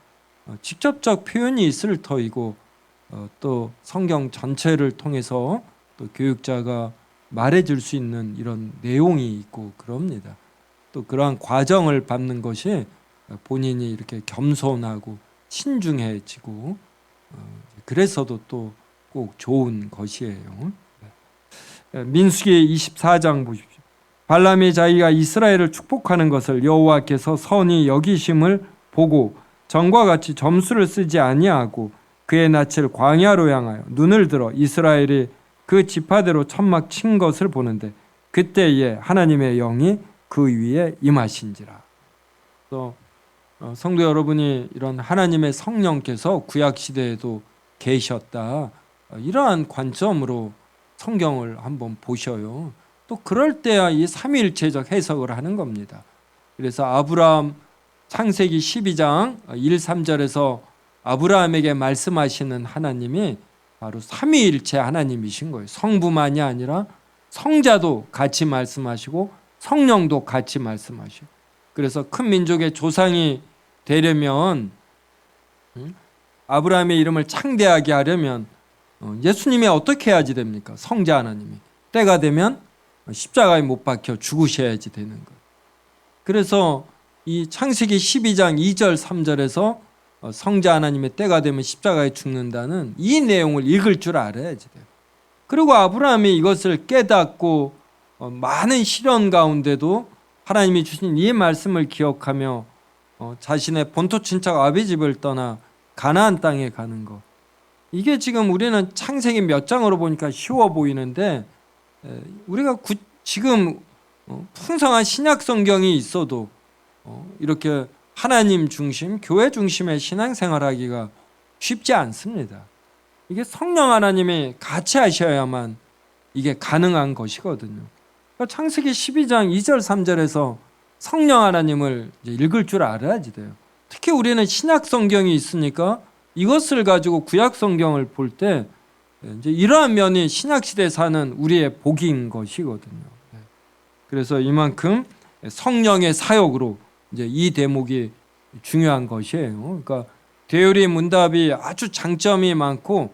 S1: 직접적 표현이 있을 터이고 또 성경 전체를 통해서 또 교육자가 말해줄 수 있는 이런 내용이 있고 그럽니다. 또 그러한 과정을 밟는 것이 본인이 이렇게 겸손하고 신중해지고 그래서도 또 꼭 좋은 것이에요. 민수기 24장 보십시오. 발람이 자기가 이스라엘을 축복하는 것을 여호와께서 선히 여기심을 보고 전과 같이 점수를 쓰지 아니하고 그의 낯을 광야로 향하여 눈을 들어 이스라엘이 그 지파대로 천막 친 것을 보는데 그때에 하나님의 영이 그 위에 임하신지라. 또 성도 여러분이 이런 하나님의 성령께서 구약 시대에도 계셨다, 이러한 관점으로 성경을 한번 보셔요. 또 그럴 때야 이 삼위일체적 해석을 하는 겁니다. 그래서 아브라함 창세기 12장 1, 3절에서 아브라함에게 말씀하시는 하나님이 바로 삼위일체 하나님이신 거예요. 성부만이 아니라 성자도 같이 말씀하시고 성령도 같이 말씀하시고, 그래서 큰 민족의 조상이 되려면 아브라함의 이름을 창대하게 하려면 예수님이 어떻게 해야지 됩니까? 성자 하나님이 때가 되면 십자가에 못 박혀 죽으셔야지 되는 거예요. 그래서 이 창세기 12장 2절 3절에서 성자 하나님의 때가 되면 십자가에 죽는다는 이 내용을 읽을 줄 알아야지 돼요. 그리고 아브라함이 이것을 깨닫고 많은 시련 가운데도 하나님이 주신 이 말씀을 기억하며 자신의 본토 친척 아비집을 떠나 가나안 땅에 가는 것, 이게 지금 우리는 창세기 몇 장으로 보니까 쉬워 보이는데 우리가 지금 풍성한 신약 성경이 있어도 이렇게 하나님 중심, 교회 중심의 신앙생활하기가 쉽지 않습니다. 이게 성령 하나님이 같이 하셔야만 이게 가능한 것이거든요. 그러니까 창세기 12장 2절 3절에서 성령 하나님을 이제 읽을 줄 알아야지 돼요. 특히 우리는 신약 성경이 있으니까 이것을 가지고 구약 성경을 볼 때 이제 이러한 면이 신약 시대에 사는 우리의 복인 것이거든요. 그래서 이만큼 성령의 사역으로 이제 이 대목이 중요한 것이에요. 그러니까 되어리 문답이 아주 장점이 많고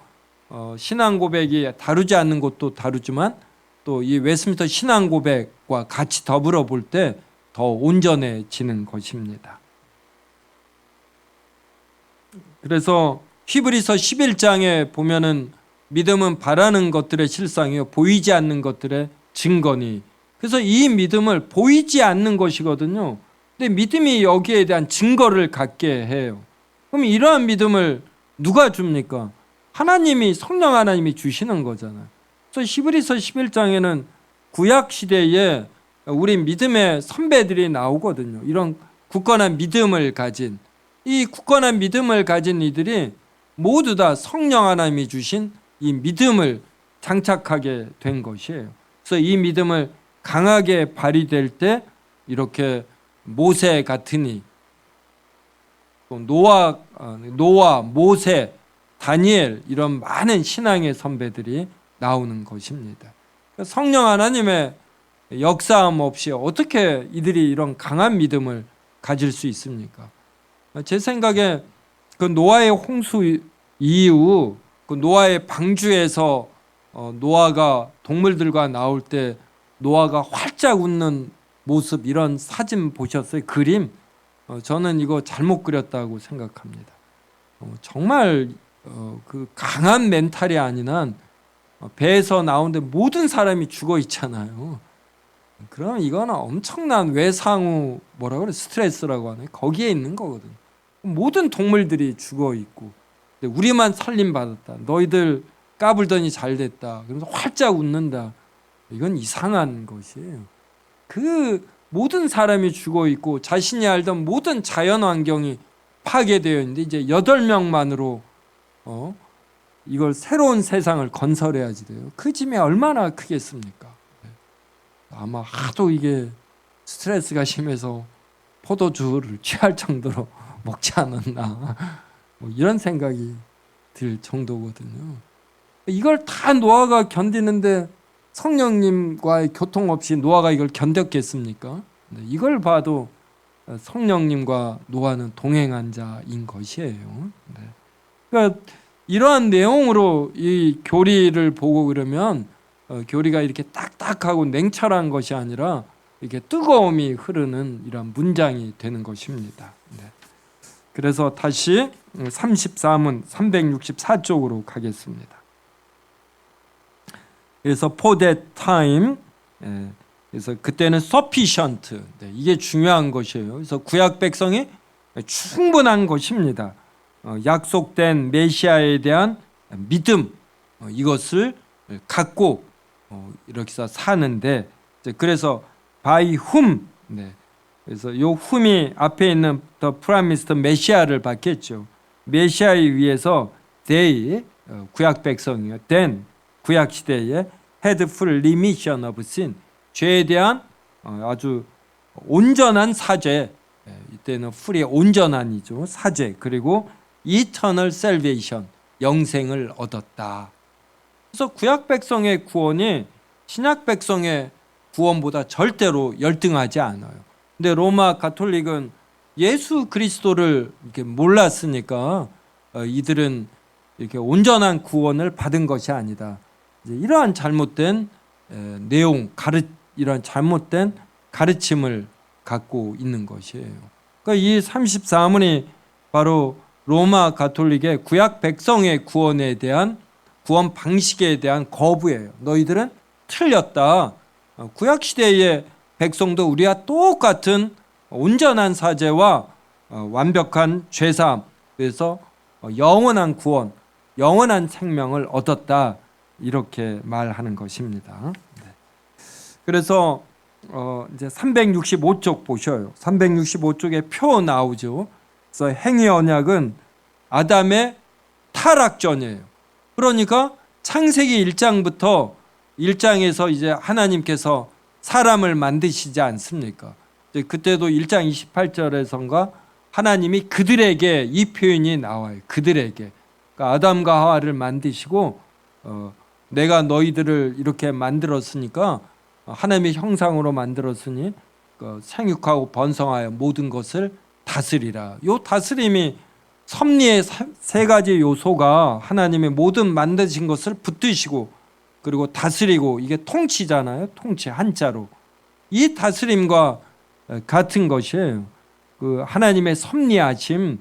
S1: 신앙 고백이 다루지 않는 것도 다루지만 또 이 웨스민스터 신앙 고백과 같이 더불어 볼 때 더 온전해지는 것입니다. 그래서 히브리서 11장에 보면은 믿음은 바라는 것들의 실상이요 보이지 않는 것들의 증거니. 그래서 이 믿음을 보이지 않는 것이거든요. 근데 믿음이 여기에 대한 증거를 갖게 해요. 그럼 이러한 믿음을 누가 줍니까? 하나님이, 성령 하나님이 주시는 거잖아요. 그래서 히브리서 11장에는 구약 시대에 우리 믿음의 선배들이 나오거든요. 이런 굳건한 믿음을 가진, 이 굳건한 믿음을 가진 이들이 모두 다 성령 하나님이 주신 이 믿음을 장착하게 된 것이에요. 그래서 이 믿음을 강하게 발휘될 때 이렇게 모세 같으니 또 노아, 모세, 다니엘 이런 많은 신앙의 선배들이 나오는 것입니다. 성령 하나님의 역사함 없이 어떻게 이들이 이런 강한 믿음을 가질 수 있습니까? 제 생각에 그 노아의 홍수 이후 그 노아의 방주에서 노아가 동물들과 나올 때 노아가 활짝 웃는 모습, 이런 사진 보셨어요? 그림? 저는 이거 잘못 그렸다고 생각합니다. 정말 그 강한 멘탈이 아닌 한 배에서 나오는데 모든 사람이 죽어 있잖아요. 그럼 이거는 엄청난 외상후 뭐라 그래, 스트레스라고 하네, 거기에 있는 거거든. 모든 동물들이 죽어 있고 우리만 살림 받았다, 너희들 까불더니 잘 됐다, 그러면서 활짝 웃는다. 이건 이상한 것이에요. 그 모든 사람이 죽어 있고 자신이 알던 모든 자연 환경이 파괴되어 있는데 이제 8명만으로 이걸 새로운 세상을 건설해야지 돼요. 그 짐이 얼마나 크겠습니까? 아마 하도 이게 스트레스가 심해서 포도주를 취할 정도로 먹지 않았나, 뭐 이런 생각이 들 정도거든요. 이걸 다 노아가 견디는데 성령님과의 교통 없이 노아가 이걸 견뎠겠습니까? 이걸 봐도 성령님과 노아는 동행한 자인 것이에요. 그러니까 이러한 내용으로 이 교리를 보고 그러면 교리가 이렇게 딱딱하고 냉철한 것이 아니라 이렇게 뜨거움이 흐르는 이런 문장이 되는 것입니다. 그래서 다시 34문 364쪽으로 가겠습니다. 그래서 for that time, 그래서 그때는 sufficient, 이게 중요한 것이에요. 그래서 구약 백성이 충분한 것입니다. 약속된 메시아에 대한 믿음, 이것을 갖고 이렇게 해서 사는데, 그래서 by whom, 그래서 요 whom이 앞에 있는 the promised 메시아를 받겠죠. 메시아에 의해서 they, 구약 백성이요, then 구약 시대에 had full remission of sin, 죄에 대한 아주 온전한 사죄, 이때는 full이 온전한이죠, 사죄, 그리고 eternal salvation, 영생을 얻었다. 그래서 구약 백성의 구원이 신약 백성의 구원보다 절대로 열등하지 않아요. 근데 로마 가톨릭은 예수 그리스도를 이렇게 몰랐으니까 이들은 이렇게 온전한 구원을 받은 것이 아니다, 이제 이러한 잘못된 내용, 이러한 잘못된 가르침을 갖고 있는 것이에요. 그러니까 이 34문이 바로 로마 가톨릭의 구약 백성의 구원에 대한, 구원 방식에 대한 거부예요. 너희들은 틀렸다. 구약 시대의 백성도 우리와 똑같은 온전한 사죄와 완벽한 죄사함, 그래서 영원한 구원, 영원한 생명을 얻었다, 이렇게 말하는 것입니다. 그래서 이제 365쪽 보셔요. 365쪽에 표 나오죠. 그래서 행위 언약은 아담의 타락 전이에요. 그러니까 창세기 1장부터 1장에서 이제 하나님께서 사람을 만드시지 않습니까? 그때도 1장 28절에선가 하나님이 그들에게, 이 표현이 나와요. 그들에게. 그러니까 아담과 하와를 만드시고 내가 너희들을 이렇게 만들었으니까, 하나님의 형상으로 만들었으니 생육하고 번성하여 모든 것을 다스리라. 이 다스림이 섭리의 세 가지 요소가 하나님의 모든 만드신 것을 붙드시고 그리고 다스리고, 이게 통치잖아요. 통치, 한자로. 이 다스림과 같은 것이에요. 그 하나님의 섭리하심을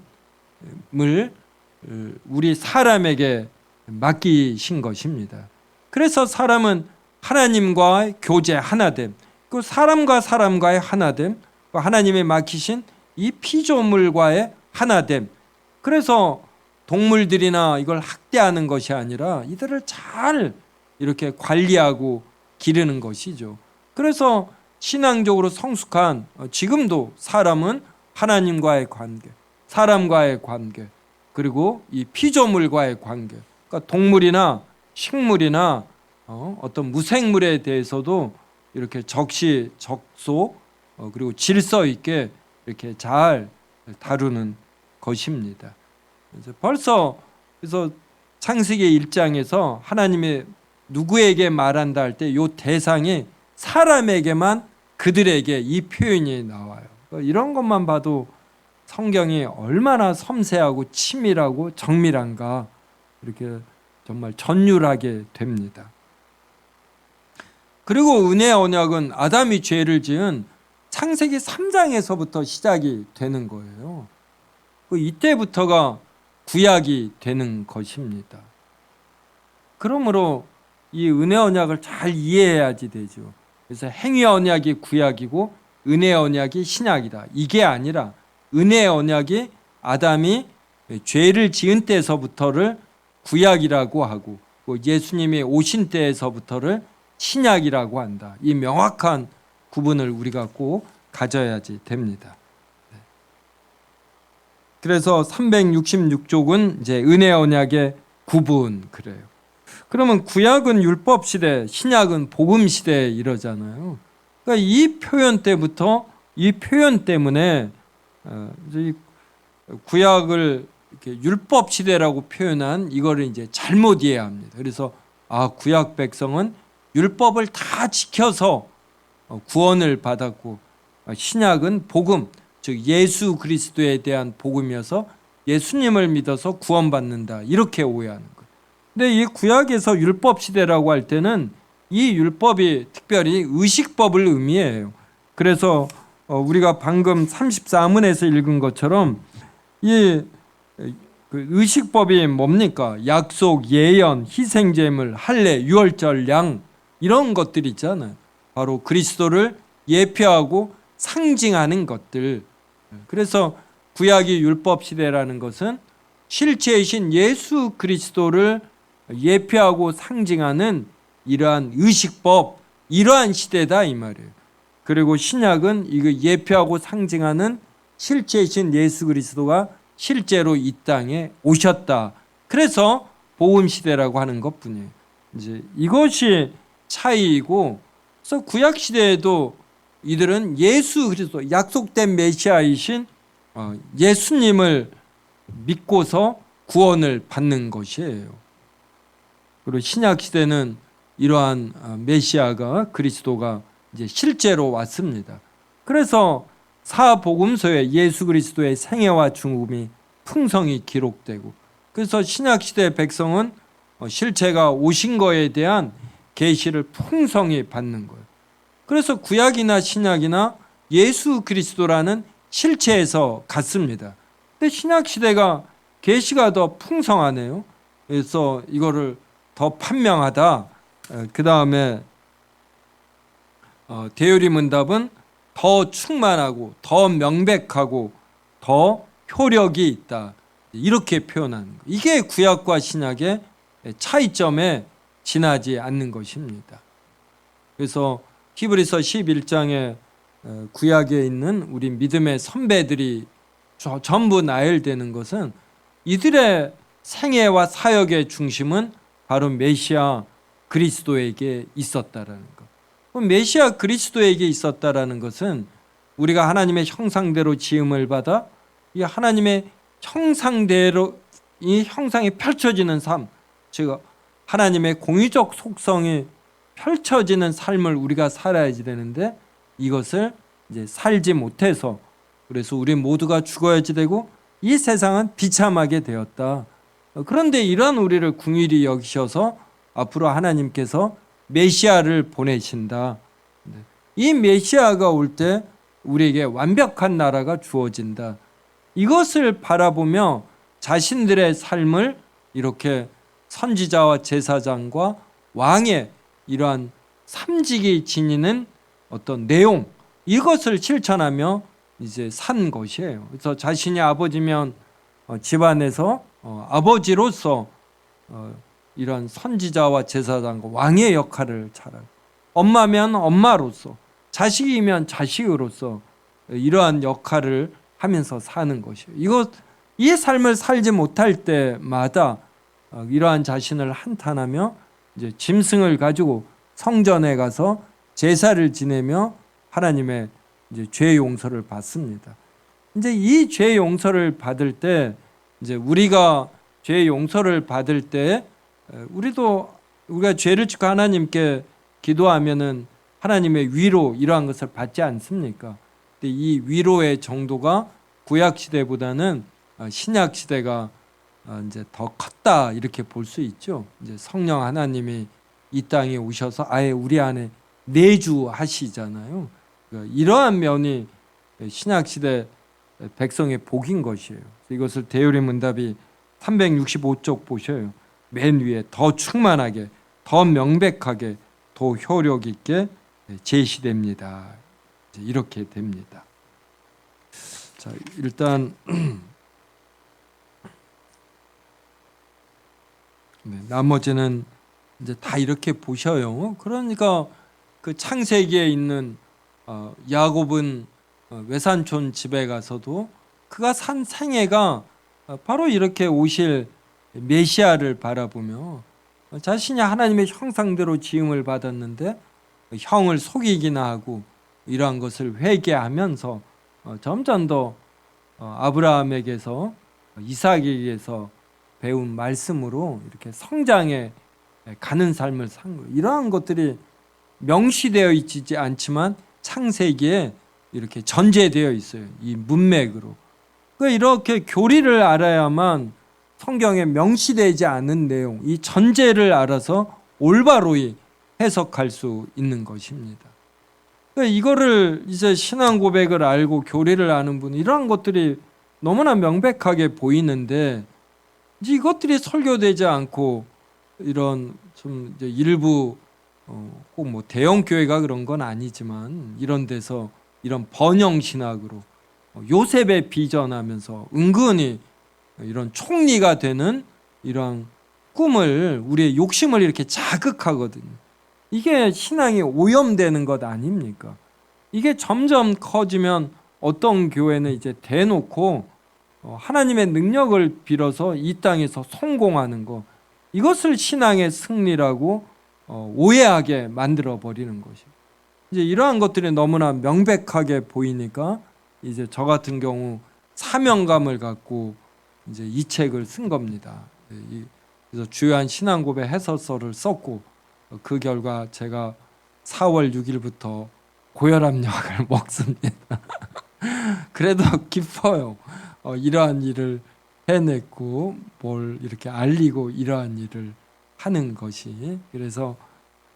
S1: 우리 사람에게 맡기신 것입니다. 그래서 사람은 하나님과의 교제, 하나됨, 그 사람과 사람과의 하나됨, 하나님의 맡기신 이 피조물과의 하나됨, 그래서 동물들이나 이걸 학대하는 것이 아니라 이들을 잘 이렇게 관리하고 기르는 것이죠. 그래서 신앙적으로 성숙한, 지금도 사람은 하나님과의 관계, 사람과의 관계, 그리고 이 피조물과의 관계, 그러니까 동물이나 식물이나 어떤 무생물에 대해서도 이렇게 적시적소, 그리고 질서 있게 이렇게 잘 다루는 것입니다. 벌써 그래서 창세기 1장에서 하나님이 누구에게 말한다 할 때 이 대상이 사람에게만 그들에게 이 표현이 나와요. 이런 것만 봐도 성경이 얼마나 섬세하고 치밀하고 정밀한가 이렇게 정말 전율하게 됩니다. 그리고 은혜의 언약은 아담이 죄를 지은 창세기 3장에서부터 시작이 되는 거예요. 이때부터가 구약이 되는 것입니다. 그러므로 이 은혜 언약을 잘 이해해야지 되죠. 그래서 행위 언약이 구약이고 은혜 언약이 신약이다. 이게 아니라 은혜 언약이 아담이 죄를 지은 때에서부터를 구약이라고 하고 예수님이 오신 때에서부터를 신약이라고 한다. 이 명확한 구분을 우리가 꼭 가져야지 됩니다. 그래서 366족은 이제 은혜 언약의 구분 그래요. 그러면 구약은 율법 시대, 신약은 복음 시대 이러잖아요. 그러니까 이 표현 때부터 이 표현 때문에 구약을 이렇게 율법 시대라고 표현한 이거를 이제 잘못 이해합니다. 그래서 구약 백성은 율법을 다 지켜서 구원을 받았고 신약은 복음, 즉 예수 그리스도에 대한 복음이어서 예수님을 믿어서 구원받는다 이렇게 오해하는 거예요. 근데 이 구약에서 율법 시대라고 할 때는 이 율법이 특별히 의식법을 의미해요. 그래서 우리가 방금 34문에서 읽은 것처럼 이 의식법이 뭡니까? 약속, 예언, 희생제물, 할례, 유월절, 양 이런 것들 있잖아요. 바로 그리스도를 예표하고 상징하는 것들. 그래서 구약이 율법 시대라는 것은 실체이신 예수 그리스도를 예표하고 상징하는 이러한 의식법, 이러한 시대다 이 말이에요. 그리고 신약은 이거 예표하고 상징하는 실체이신 예수 그리스도가 실제로 이 땅에 오셨다. 그래서 복음 시대라고 하는 것뿐이에요. 이제 이것이 차이이고, 그래서 구약 시대에도 이들은 예수 그리스도 약속된 메시아이신 예수님을 믿고서 구원을 받는 것이에요. 그리고 신약 시대는 이러한 메시아가 그리스도가 이제 실제로 왔습니다. 그래서 사복음서에 예수 그리스도의 생애와 죽음이 풍성히 기록되고, 그래서 신약 시대 백성은 실체가 오신 거에 대한 계시를 풍성히 받는 거예요. 그래서 구약이나 신약이나 예수 그리스도라는 실체에서 같습니다. 근데 신약 시대가 계시가 더 풍성하네요. 그래서 이거를 더 판명하다. 그 다음에 대유리문답은 더 충만하고 더 명백하고 더 효력이 있다. 이렇게 표현하는 거예요. 이게 구약과 신약의 차이점에 지나지 않는 것입니다. 그래서 히브리서 11장에 구약에 있는 우리 믿음의 선배들이 전부 나열되는 것은 이들의 생애와 사역의 중심은 바로 메시아 그리스도에게 있었다라는 것. 메시아 그리스도에게 있었다라는 것은 우리가 하나님의 형상대로 지음을 받아 이 하나님의 형상대로 이 형상이 펼쳐지는 삶, 즉 하나님의 공의적 속성이 펼쳐지는 삶을 우리가 살아야지 되는데 이것을 이제 살지 못해서 그래서 우리 모두가 죽어야지 되고 이 세상은 비참하게 되었다. 그런데 이러한 우리를 긍휼히 여기셔서 앞으로 하나님께서 메시아를 보내신다. 이 메시아가 올 때 우리에게 완벽한 나라가 주어진다. 이것을 바라보며 자신들의 삶을 이렇게 선지자와 제사장과 왕의 이러한 삼직이 지니는 어떤 내용, 이것을 실천하며 이제 산 것이에요. 그래서 자신이 아버지면 집안에서 아버지로서 이런 선지자와 제사장과 왕의 역할을 잘하고, 엄마면 엄마로서, 자식이면 자식으로서 이러한 역할을 하면서 사는 것이에요. 이 삶을 살지 못할 때마다 이러한 자신을 한탄하며 이제 짐승을 가지고 성전에 가서 제사를 지내며 하나님의 이제 죄 용서를 받습니다. 이제 이 죄 용서를 받을 때, 이제 우리가 죄 용서를 받을 때 우리가 죄를 짓고 하나님께 기도하면은 하나님의 위로 이러한 것을 받지 않습니까? 근데 이 위로의 정도가 구약 시대보다는 신약 시대가 이제 더 컸다 이렇게 볼 수 있죠. 이제 성령 하나님이 이 땅에 오셔서 아예 우리 안에 내주하시잖아요. 그러니까 이러한 면이 신약 시대 백성의 복인 것이에요. 이것을 대요리문답이 365쪽 보셔요. 맨 위에 더 충만하게, 더 명백하게, 더 효력 있게 제시됩니다. 이렇게 됩니다. 자, 일단 나머지는 이제 다 이렇게 보셔요. 그러니까 그 창세기에 있는 야곱은 외삼촌 집에 가서도 그가 산 생애가 바로 이렇게 오실 메시아를 바라보며 자신이 하나님의 형상대로 지음을 받았는데 형을 속이기나 하고 이러한 것을 회개하면서 점점 더 아브라함에게서 이삭에게서 배운 말씀으로 이렇게 성장해 가는 삶을 산 거예요. 이러한 것들이 명시되어 있지 않지만 창세기에 이렇게 전제되어 있어요. 이 문맥으로. 이렇게 교리를 알아야만 성경에 명시되지 않은 내용, 이 전제를 알아서 올바로이 해석할 수 있는 것입니다. 이거를 이제 신앙 고백을 알고 교리를 아는 분, 이러한 것들이 너무나 명백하게 보이는데 이제 이것들이 설교되지 않고 이런 좀 이제 일부 꼭 뭐 대형 교회가 그런 건 아니지만 이런 데서 이런 번영 신학으로 요셉에 비전하면서 은근히 이런 총리가 되는 이런 꿈을, 우리의 욕심을 이렇게 자극하거든요. 이게 신앙이 오염되는 것 아닙니까? 이게 점점 커지면 어떤 교회는 이제 대놓고 하나님의 능력을 빌어서 이 땅에서 성공하는 것, 이것을 신앙의 승리라고 오해하게 만들어 버리는 것이. 이제 이러한 것들이 너무나 명백하게 보이니까 이제 저 같은 경우 사명감을 갖고 이제 이 책을 쓴 겁니다. 그래서 주요한 신앙 고백 해설서를 썼고 그 결과 제가 4월 6일부터 고혈압약을 먹습니다. 그래도 기뻐요. 이러한 일을 해냈고 뭘 이렇게 알리고 이러한 일을 하는 것이. 그래서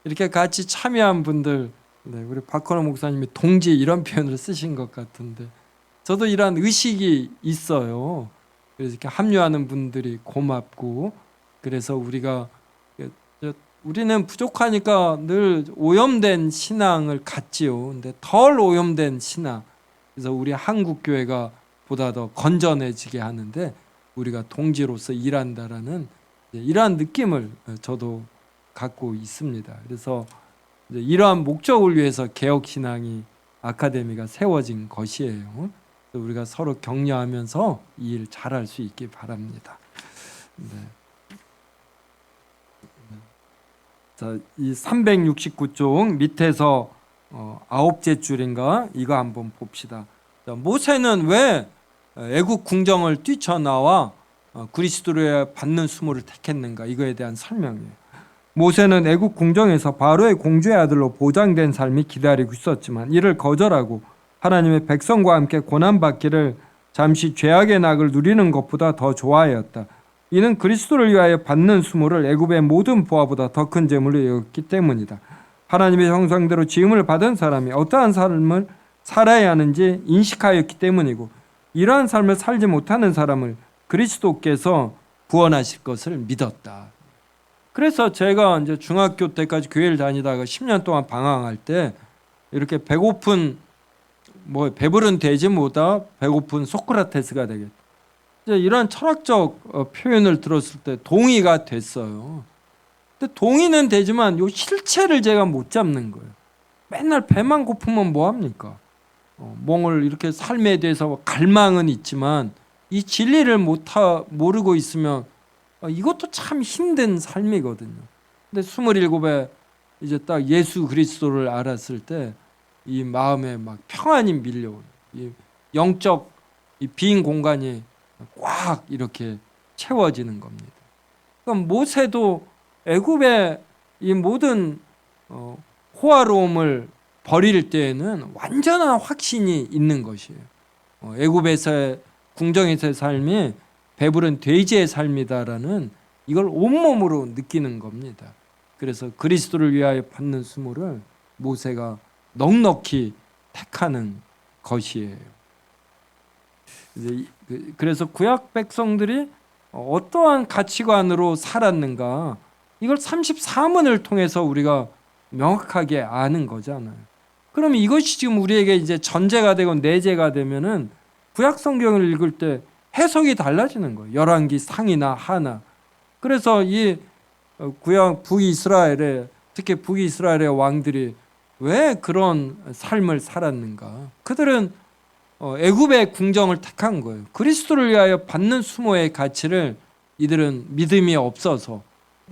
S1: 이렇게 같이 참여한 분들, 우리 박헌호 목사님이 동지 이런 표현을 쓰신 것 같은데 저도 이러한 의식이 있어요. 그래서 이렇게 합류하는 분들이 고맙고, 그래서 우리는 부족하니까 늘 오염된 신앙을 갖지요. 근데 덜 오염된 신앙, 그래서 우리 한국 교회가 보다 더 건전해지게 하는데 우리가 동지로서 일한다라는 이러한 느낌을 저도 갖고 있습니다. 그래서 이러한 목적을 위해서 개혁신앙이 아카데미가 세워진 것이에요. 우리가 서로 격려하면서 이 일 잘할 수 있기 바랍니다. 자, 이 369쪽 밑에서 9째 줄인가 이거 한번 봅시다. 자, 모세는 왜 애국 궁정을 뛰쳐나와 그리스도를 받는 수모를 택했는가, 이거에 대한 설명이에요. 모세는 애국 궁정에서 바로의 공주의 아들로 보장된 삶이 기다리고 있었지만 이를 거절하고 하나님의 백성과 함께 고난받기를 잠시 죄악의 낙을 누리는 것보다 더 좋아하였다. 이는 그리스도를 위하여 받는 수모를 애굽의 모든 보화보다 더 큰 재물로 여겼기 때문이다. 하나님의 형상대로 지음을 받은 사람이 어떠한 삶을 살아야 하는지 인식하였기 때문이고, 이러한 삶을 살지 못하는 사람을 그리스도께서 구원하실 것을 믿었다. 그래서 제가 이제 중학교 때까지 교회를 다니다가 10년 동안 방황할 때 이렇게 배고픈 배부른 돼지보다 배고픈 소크라테스가 되겠다. 이런 철학적 표현을 들었을 때 동의가 됐어요. 근데 동의는 되지만 요 실체를 제가 못 잡는 거예요. 맨날 배만 고프면 뭐 합니까? 뭘 이렇게 삶에 대해서 갈망은 있지만 이 진리를 모르고 있으면 이것도 참 힘든 삶이거든요. 근데 27에 이제 딱 예수 그리스도를 알았을 때 이 마음에 막 평안이 밀려오는, 이 영적 이 빈 공간이 꽉 이렇게 채워지는 겁니다. 그럼 모세도 애굽의 이 모든 호화로움을 버릴 때에는 완전한 확신이 있는 것이에요. 애굽에서의 궁정에서의 삶이 배부른 돼지의 삶이다라는 이걸 온몸으로 느끼는 겁니다. 그래서 그리스도를 위하여 받는 수모를 모세가 넉넉히 택하는 것이에요. 그래서 구약 백성들이 어떠한 가치관으로 살았는가, 이걸 34문을 통해서 우리가 명확하게 아는 거잖아요. 그러면 이것이 지금 우리에게 이제 전제가 되고 내재가 되면은 구약 성경을 읽을 때 해석이 달라지는 거예요. 열왕기 상이나 하나. 그래서 이 구약 북이스라엘의, 특히 북이스라엘의 왕들이 왜 그런 삶을 살았는가? 그들은 애굽의 궁정을 택한 거예요. 그리스도를 위하여 받는 수모의 가치를 이들은 믿음이 없어서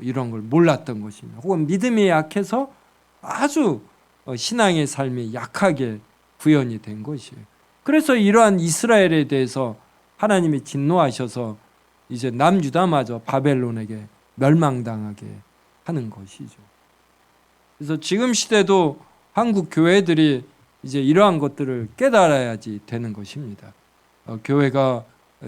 S1: 이런 걸 몰랐던 것입니다. 혹은 믿음이 약해서 아주 신앙의 삶이 약하게 구현이 된 것이에요. 그래서 이러한 이스라엘에 대해서 하나님이 진노하셔서 이제 남유다마저 바벨론에게 멸망당하게 하는 것이죠. 그래서 지금 시대도 한국 교회들이 이제 이러한 것들을 깨달아야지 되는 것입니다. 교회가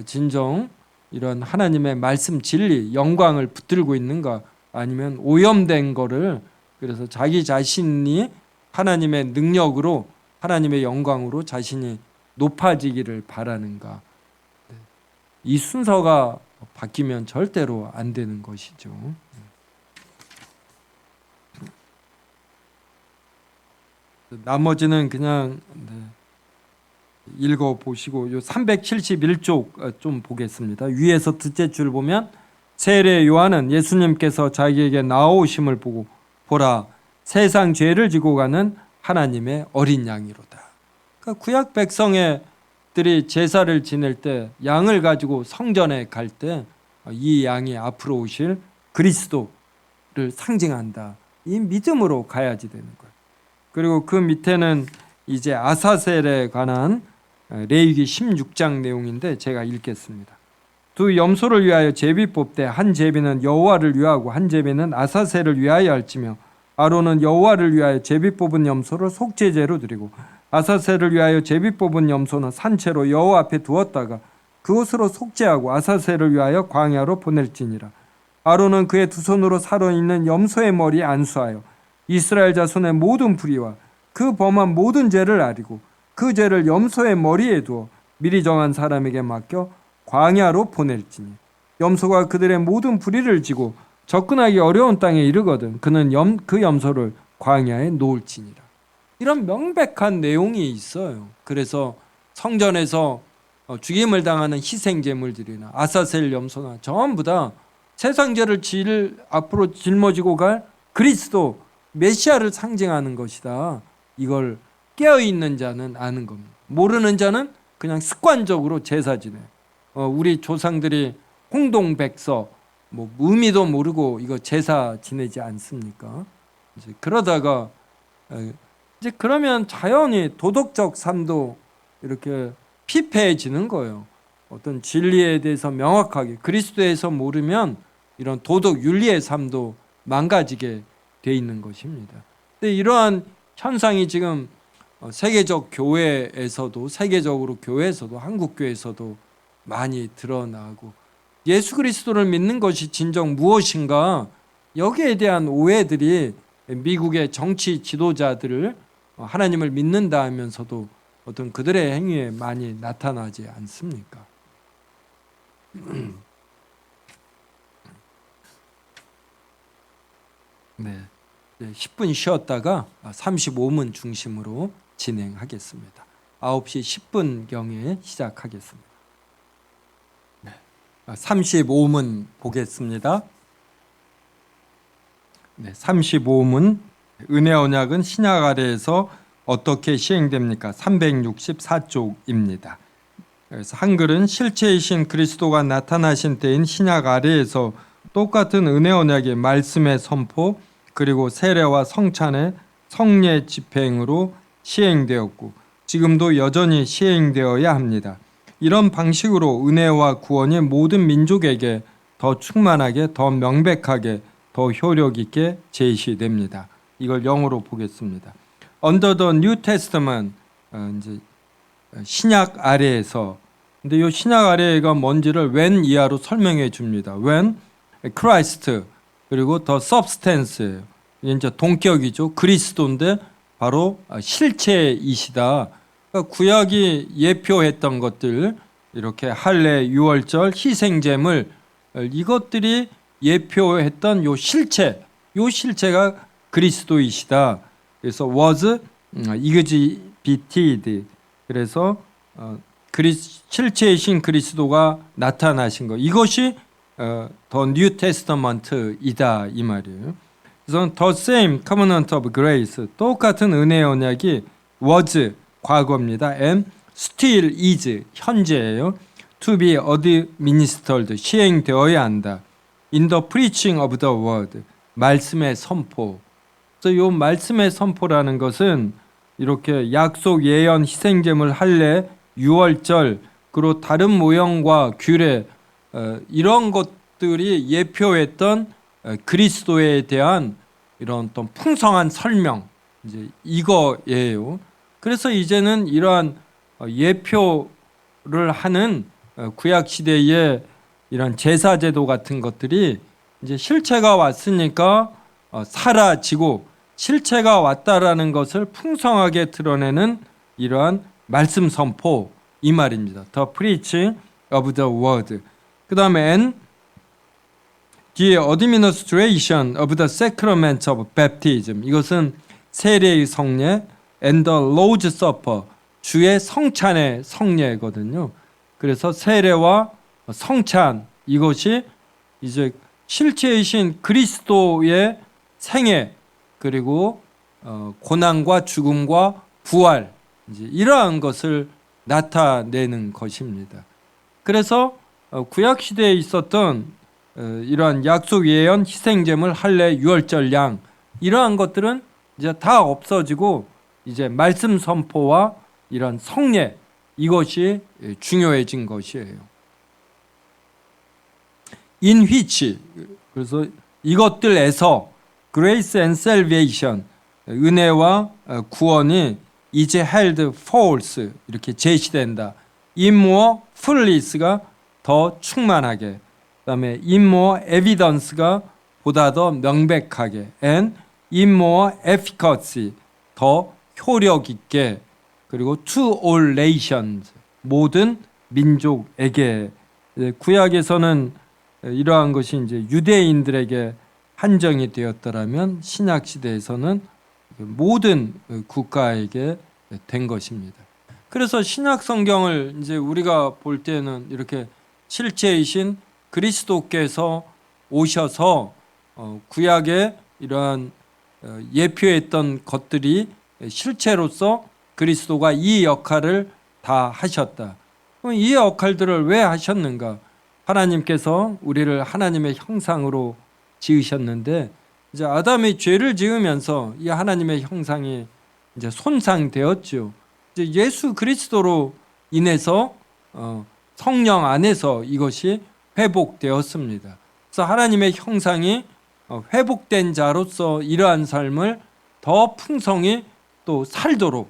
S1: 진정 이런 하나님의 말씀 진리, 영광을 붙들고 있는가, 아니면 오염된 거를, 그래서 자기 자신이 하나님의 능력으로, 하나님의 영광으로 자신이 높아지기를 바라는가. 이 순서가 바뀌면 절대로 안 되는 것이죠. 나머지는 그냥 읽어보시고, 요 371쪽 좀 보겠습니다. 위에서 둘째 줄 보면, 세례 요한은 예수님께서 자기에게 나오심을 보고 보라, 세상 죄를 지고 가는 하나님의 어린 양이로다. 그러니까 구약 백성들이 제사를 지낼 때, 양을 가지고 성전에 갈 때 이 양이 앞으로 오실 그리스도를 상징한다. 이 믿음으로 가야지 되는 거예요. 그리고 그 밑에는 이제 아사셀에 관한 레위기 16장 내용인데 제가 읽겠습니다. 두 염소를 위하여 제비 뽑되 한 제비는 여호와를 위하고 한 제비는 아사셀을 위하여 할지며, 아론은 여호와를 위하여 제비 뽑은 염소를 속죄제로 드리고 아사셀을 위하여 제비 뽑은 염소는 산채로 여호와 앞에 두었다가 그것으로 속죄하고 아사셀을 위하여 광야로 보낼지니라. 아론은 그의 두 손으로 살아있는 염소의 머리에 안수하여 이스라엘 자손의 모든 불의와 그 범한 모든 죄를 아리고 그 죄를 염소의 머리에 두어 미리 정한 사람에게 맡겨 광야로 보낼지니, 염소가 그들의 모든 불의를 지고 접근하기 어려운 땅에 이르거든 그는 그 염소를 광야에 놓을지니라. 이런 명백한 내용이 있어요. 그래서 성전에서 죽임을 당하는 희생제물들이나 아사셀 염소나 전부 다 세상죄를 앞으로 짊어지고 갈 그리스도 메시아를 상징하는 것이다. 이걸 깨어있는 자는 아는 겁니다. 모르는 자는 그냥 습관적으로 제사 지내. 우리 조상들이 홍동백서 의미도 모르고 이거 제사 지내지 않습니까? 이제 그러다가 이제 그러면 자연히 도덕적 삶도 이렇게 피폐해지는 거예요. 어떤 진리에 대해서 명확하게 그리스도에서 모르면 이런 도덕 윤리의 삶도 망가지게 돼 있는 것입니다. 근데 이러한 현상이 지금 세계적 교회에서도, 세계적으로 교회에서도, 한국 교회에서도 많이 드러나고, 예수 그리스도를 믿는 것이 진정 무엇인가, 여기에 대한 오해들이 미국의 정치 지도자들을 하나님을 믿는다 하면서도 어떤 그들의 행위에 많이 나타나지 않습니까? 네, 10분 쉬었다가 35문 중심으로 진행하겠습니다. 9시 10분경에 시작하겠습니다. 네, 35문 보겠습니다. 네, 35문, 은혜 언약은 신약 아래에서 어떻게 시행됩니까? 364쪽입니다. 그래서 한글은 실체이신 그리스도가 나타나신 때인 신약 아래에서 똑같은 은혜 언약의 말씀의 선포, 그리고 세례와 성찬의 성례 집행으로 시행되었고 지금도 여전히 시행되어야 합니다. 이런 방식으로 은혜와 구원이 모든 민족에게 더 충만하게, 더 명백하게, 더 효력 있게 제시됩니다. 이걸 영어로 보겠습니다. Under the New Testament, 이제 신약 아래에서, 근데 이 신약 아래가 뭔지를 when 이하로 설명해 줍니다. when Christ, 그리고 the substance예요. 이게 이제 동격이죠. 그리스도인데 바로 실체이시다. 그러니까 구약이 예표했던 것들, 이렇게 할례, 유월절, 희생제물, 이것들이 예표했던 요 실체가 그리스도이시다. 그래서 was exhibited, 그래서 실체이신 그리스도가 나타나신 것, 이것이 더 뉴 테스터먼트이다 이 말이에요. 그래서 the same covenant of grace, 똑같은 은혜의 언약이 was 과거입니다. and still is 현재예요. to be administered 시행되어야 한다. in the preaching of the word, 말씀의 선포. 그래서 이 말씀의 선포라는 것은 이렇게 약속, 예언, 희생제물, 할례, 유월절, 그리고 다른 모형과 규례, 이런 것들이 예표했던 그리스도에 대한 이런 또 풍성한 설명, 이제 이거예요. 그래서 이제는 이러한 예표를 하는 구약 시대의 이런 제사제도 같은 것들이 이제 실체가 왔으니까 사라지고, 실체가 왔다라는 것을 풍성하게 드러내는 이러한 말씀 선포 이 말입니다. The preaching of the word. 그 다음에 and the administration of the sacrament of baptism. 이것은 세례의 성례, and the Lord's Supper, 주의 성찬의 성례거든요. 그래서 세례와 성찬, 이것이 이제 실체이신 그리스도의 생애, 그리고 고난과 죽음과 부활, 이제 이러한 것을 나타내는 것입니다. 그래서 구약 시대에 있었던 이러한 약속, 예언, 희생제물, 할례, 유월절, 양, 이러한 것들은 이제 다 없어지고 이제 말씀 선포와 이런 성례, 이것이 중요해진 것이에요. In which, 그래서 이것들에서 grace and salvation, 은혜와 구원이 이제 held forth, 이렇게 제시된다. in more fullness가 더 충만하게, 그다음에 in more evidence가 보다 더 명백하게, and in more efficacy, 더 효력 있게, 그리고 to all nations, 모든 민족에게. 구약에서는 이러한 것이 이제 유대인들에게 한정이 되었더라면 신약 시대에서는 모든 국가에게 된 것입니다. 그래서 신약 성경을 이제 우리가 볼 때는 이렇게 실체이신 그리스도께서 오셔서 구약에 이러한 예표했던 것들이 실체로서 그리스도가 이 역할을 다 하셨다. 그럼 이 역할들을 왜 하셨는가? 하나님께서 우리를 하나님의 형상으로 지으셨는데, 이제 아담이 죄를 지으면서 이 하나님의 형상이 이제 손상되었죠. 이제 예수 그리스도로 인해서 성령 안에서 이것이 회복되었습니다. 그래서 하나님의 형상이 회복된 자로서 이러한 삶을 더 풍성히 또 살도록,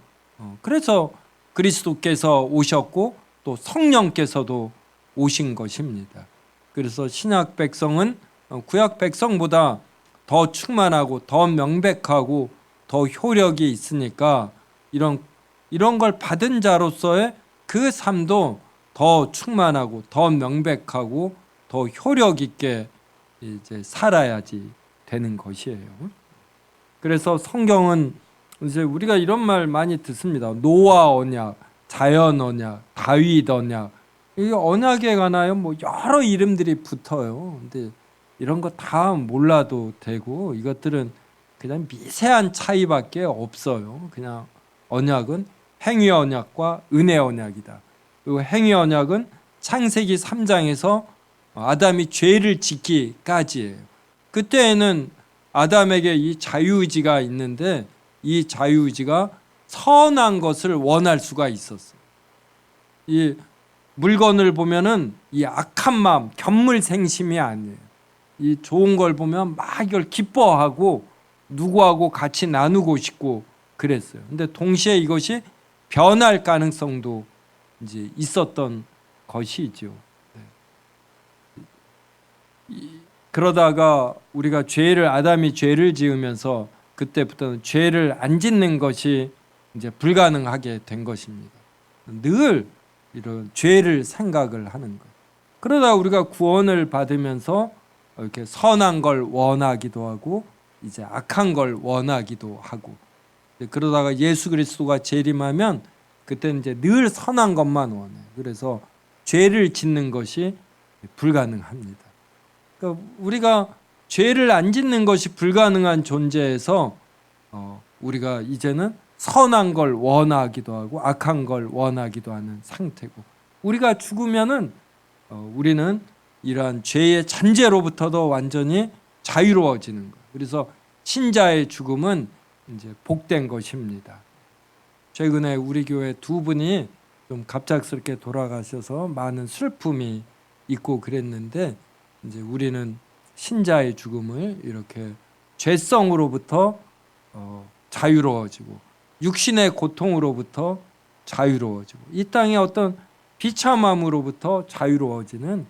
S1: 그래서 그리스도께서 오셨고 또 성령께서도 오신 것입니다. 그래서 신약 백성은 구약 백성보다 더 충만하고 더 명백하고 더 효력이 있으니까 이런 걸 받은 자로서의 그 삶도 더 충만하고 더 명백하고 더 효력 있게 이제 살아야지 되는 것이에요. 그래서 성경은 이제 우리가 이런 말 많이 듣습니다. 노아 언약, 자연 언약, 다윗 언약. 이 언약에 관하여 뭐 여러 이름들이 붙어요. 근데 이런 거 다 몰라도 되고, 이것들은 그냥 미세한 차이밖에 없어요. 그냥 언약은 행위 언약과 은혜 언약이다. 그리고 행위 언약은 창세기 3장에서 아담이 죄를 짓기까지예요. 그때에는 아담에게 이 자유의지가 있는데, 이 자유의지가 선한 것을 원할 수가 있었어요. 이 물건을 보면은 이 악한 마음, 견물생심이 아니에요. 이 좋은 걸 보면 막 이걸 기뻐하고 누구하고 같이 나누고 싶고 그랬어요. 근데 동시에 이것이 변할 가능성도 이제 있었던 것이죠. 그러다가 우리가 아담이 죄를 지으면서 그때부터는 죄를 안 짓는 것이 이제 불가능하게 된 것입니다. 늘 이런 죄를 생각을 하는 것. 그러다 우리가 구원을 받으면서 이렇게 선한 걸 원하기도 하고 이제 악한 걸 원하기도 하고, 그러다가 예수 그리스도가 재림하면 그때는 이제 늘 선한 것만 원해요. 그래서 죄를 짓는 것이 불가능합니다. 그러니까 우리가 죄를 안 짓는 것이 불가능한 존재에서 우리가 이제는 선한 걸 원하기도 하고 악한 걸 원하기도 하는 상태고, 우리가 죽으면은 우리는 이러한 죄의 잔재로부터도 완전히 자유로워지는 것. 그래서 신자의 죽음은 이제 복된 것입니다. 최근에 우리 교회 두 분이 좀 갑작스럽게 돌아가셔서 많은 슬픔이 있고 그랬는데, 이제 우리는 신자의 죽음을 이렇게 죄성으로부터 자유로워지고 육신의 고통으로부터 자유로워지고 이 땅의 어떤 비참함으로부터 자유로워지는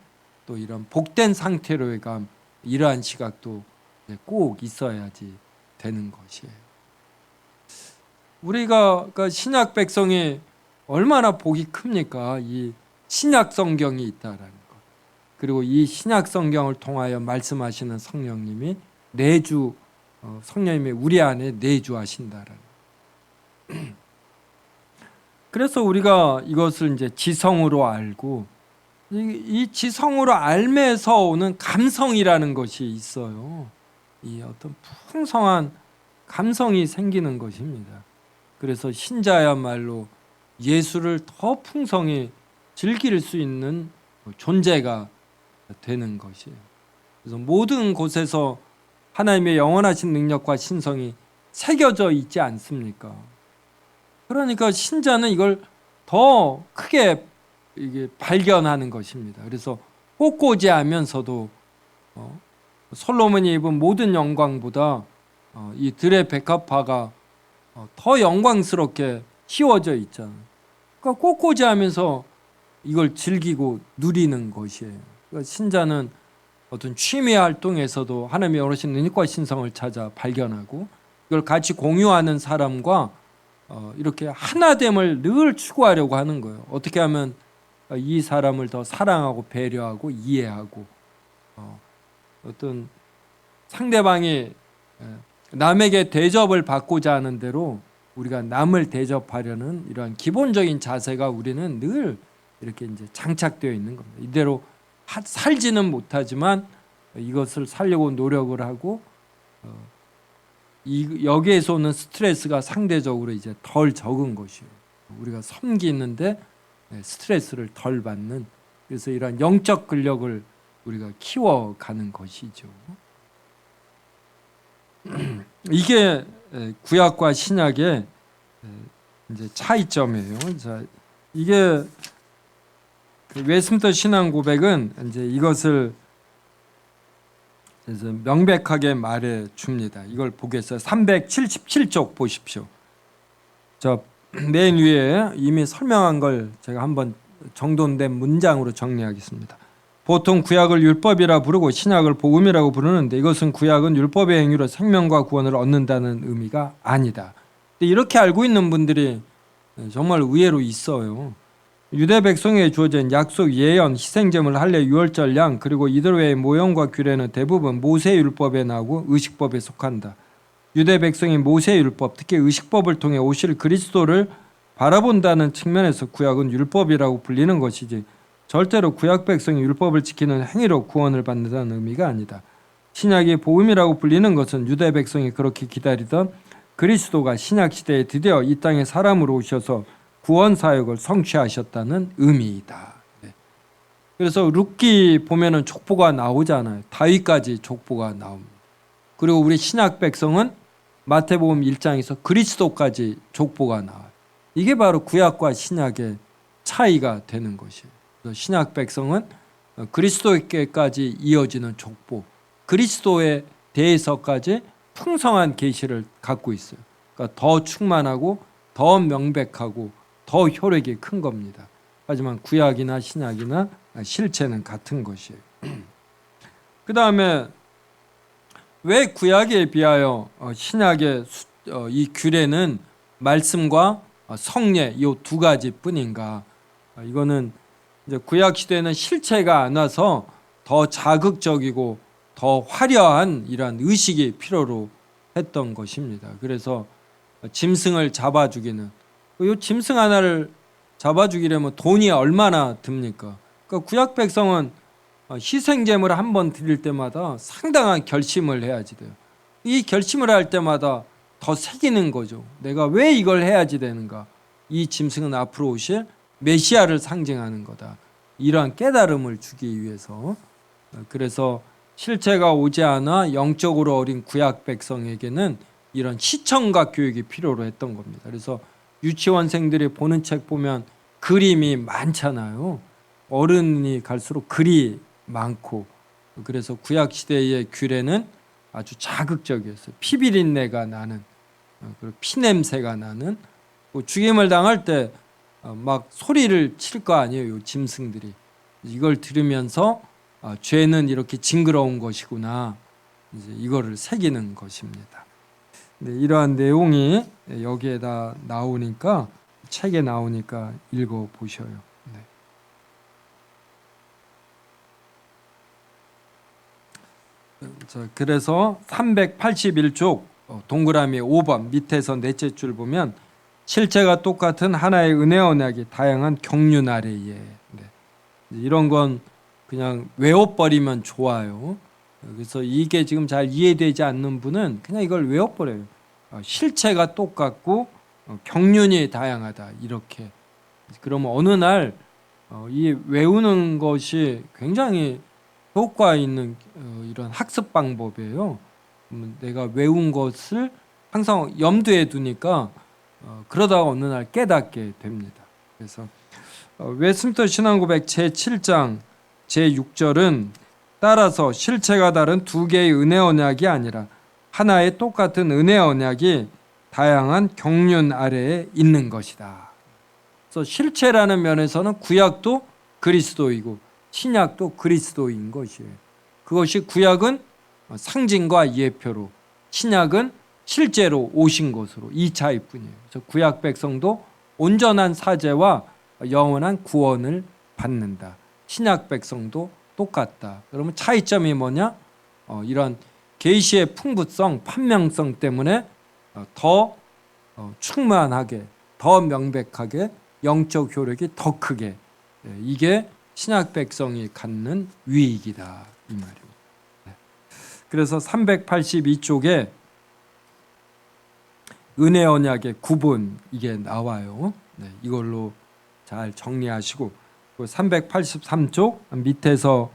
S1: 또 이런 복된 상태로의 감, 이러한 시각도 꼭 있어야지 되는 것이에요. 우리가 그러니까 신약 백성이 얼마나 복이 큽니까? 이 신약 성경이 있다라는 것. 그리고 이 신약 성경을 통하여 말씀하시는 성령님이 성령님이 우리 안에 내주하신다라는. 그래서 우리가 이것을 이제 지성으로 알고, 이 지성으로 알면서 오는 감성이라는 것이 있어요. 이 어떤 풍성한 감성이 생기는 것입니다. 그래서 신자야말로 예수를 더 풍성히 즐길 수 있는 존재가 되는 것이에요. 그래서 모든 곳에서 하나님의 영원하신 능력과 신성이 새겨져 있지 않습니까? 그러니까 신자는 이걸 더 크게 이게 발견하는 것입니다. 그래서 꽃꽂이하면서도 솔로몬이 입은 모든 영광보다 이 들의 백합화가 더 영광스럽게 씌워져 있잖아요. 그러니까 꽃꽂이하면서 이걸 즐기고 누리는 것이에요. 그러니까 신자는 어떤 취미 활동에서도 하나님의 어르신 능력과 신성을 찾아 발견하고, 이걸 같이 공유하는 사람과 이렇게 하나됨을 늘 추구하려고 하는 거예요. 어떻게 하면 이 사람을 더 사랑하고 배려하고 이해하고, 어떤 상대방이 남에게 대접을 받고자 하는 대로 우리가 남을 대접하려는 이러한 기본적인 자세가 우리는 늘 이렇게 이제 장착되어 있는 겁니다. 이대로 살지는 못하지만 이것을 살려고 노력을 하고, 여기에서 오는 스트레스가 상대적으로 이제 덜 적은 것이에요. 우리가 섬기는데 스트레스를 덜 받는, 그래서 이러한 영적 근력을 우리가 키워가는 것이죠. 이게 구약과 신약의 이제 차이점이에요. 자, 이게 그 웨스민스터 신앙 고백은 이제 이것을 그래서 명백하게 말해 줍니다. 이걸 보겠어요. 377쪽 보십시오. 저 맨 위에 이미 설명한 걸 제가 한번 정돈된 문장으로 정리하겠습니다. 보통 구약을 율법이라 부르고 신약을 복음이라고 부르는데, 이것은 구약은 율법의 행위로 생명과 구원을 얻는다는 의미가 아니다. 이렇게 알고 있는 분들이 정말 의외로 있어요. 유대 백성에게 주어진 약속, 예언, 희생제물, 할례, 유월절, 양, 그리고 이들 외의 모형과 규례는 대부분 모세율법에 나오고 의식법에 속한다. 유대 백성이 모세율법, 특히 의식법을 통해 오실 그리스도를 바라본다는 측면에서 구약은 율법이라고 불리는 것이지, 절대로 구약 백성이 율법을 지키는 행위로 구원을 받는다는 의미가 아니다. 신약이 복음이라고 불리는 것은 유대 백성이 그렇게 기다리던 그리스도가 신약 시대에 드디어 이 땅에 사람으로 오셔서 구원 사역을 성취하셨다는 의미이다. 그래서 룻기 보면은 족보가 나오잖아요. 다윗까지 족보가 나옵니다. 그리고 우리 신약 백성은 마태복음 1장에서 그리스도까지 족보가 나와요. 이게 바로 구약과 신약의 차이가 되는 것이에요. 신약 백성은 그리스도께까지 이어지는 족보, 그리스도에 대해서까지 풍성한 계시를 갖고 있어요. 그러니까 더 충만하고 더 명백하고 더 효력이 큰 겁니다. 하지만 구약이나 신약이나 실체는 같은 것이에요. 그 다음에 왜 구약에 비하여 신약의 이 규례는 말씀과 성례 이 두 가지뿐인가? 이거는 이제 구약 시대에는 실체가 안 와서 더 자극적이고 더 화려한 이러한 의식이 필요로 했던 것입니다. 그래서 짐승을 잡아주기는 이 짐승 하나를 잡아주기려면 돈이 얼마나 듭니까? 그러니까 구약 백성은 희생제물을 한 번 드릴 때마다 상당한 결심을 해야지 돼요. 이 결심을 할 때마다 더 새기는 거죠. 내가 왜 이걸 해야지 되는가? 이 짐승은 앞으로 오실 메시아를 상징하는 거다. 이러한 깨달음을 주기 위해서. 그래서 실체가 오지 않아 영적으로 어린 구약 백성에게는 이런 시청각 교육이 필요로 했던 겁니다. 그래서 유치원생들이 보는 책 보면 그림이 많잖아요. 어른이 갈수록 글이 많고, 그래서 구약 시대의 규례는 아주 자극적이었어요. 피비린내가 나는, 그리고 피냄새가 나는, 죽임을 당할 때 막 소리를 칠 거 아니에요. 짐승들이 이걸 들으면서 죄는 이렇게 징그러운 것이구나, 이제 이거를 새기는 것입니다. 네, 이러한 내용이 여기에다 나오니까, 책에 나오니까 읽어 보셔요. 네. 자, 그래서 381쪽 동그라미 5번 밑에서 넷째 줄 보면 실체가 똑같은 하나의 은혜 언약이 다양한 경륜 아래에. 네. 이런 건 그냥 외워버리면 좋아요. 그래서 이게 지금 잘 이해되지 않는 분은 그냥 이걸 외워버려요. 실체가 똑같고 경륜이 다양하다, 이렇게. 그러면 어느 날 이 외우는 것이 굉장히 효과 있는 이런 학습 방법이에요. 내가 외운 것을 항상 염두에 두니까 그러다가 어느 날 깨닫게 됩니다. 그래서 웨스민스터 신앙고백 제7장 제6절은 따라서 실체가 다른 두 개의 은혜 언약이 아니라 하나의 똑같은 은혜 언약이 다양한 경륜 아래에 있는 것이다. 그래서 실체라는 면에서는 구약도 그리스도이고 신약도 그리스도인 것이에요. 그것이 구약은 상징과 예표로, 신약은 실제로 오신 것으로, 이 차이뿐이에요. 그래서 구약 백성도 온전한 사죄와 영원한 구원을 받는다. 신약 백성도 똑같다. 그러면 차이점이 뭐냐? 이런 계시의 풍부성, 판명성 때문에 더 충만하게, 더 명백하게, 영적 효력이 더 크게, 이게 신약 백성이 갖는 위익이다, 이 말입니다. 그래서 382쪽에 은혜 언약의 구분, 이게 나와요. 네, 이걸로 잘 정리하시고, 383쪽 밑에서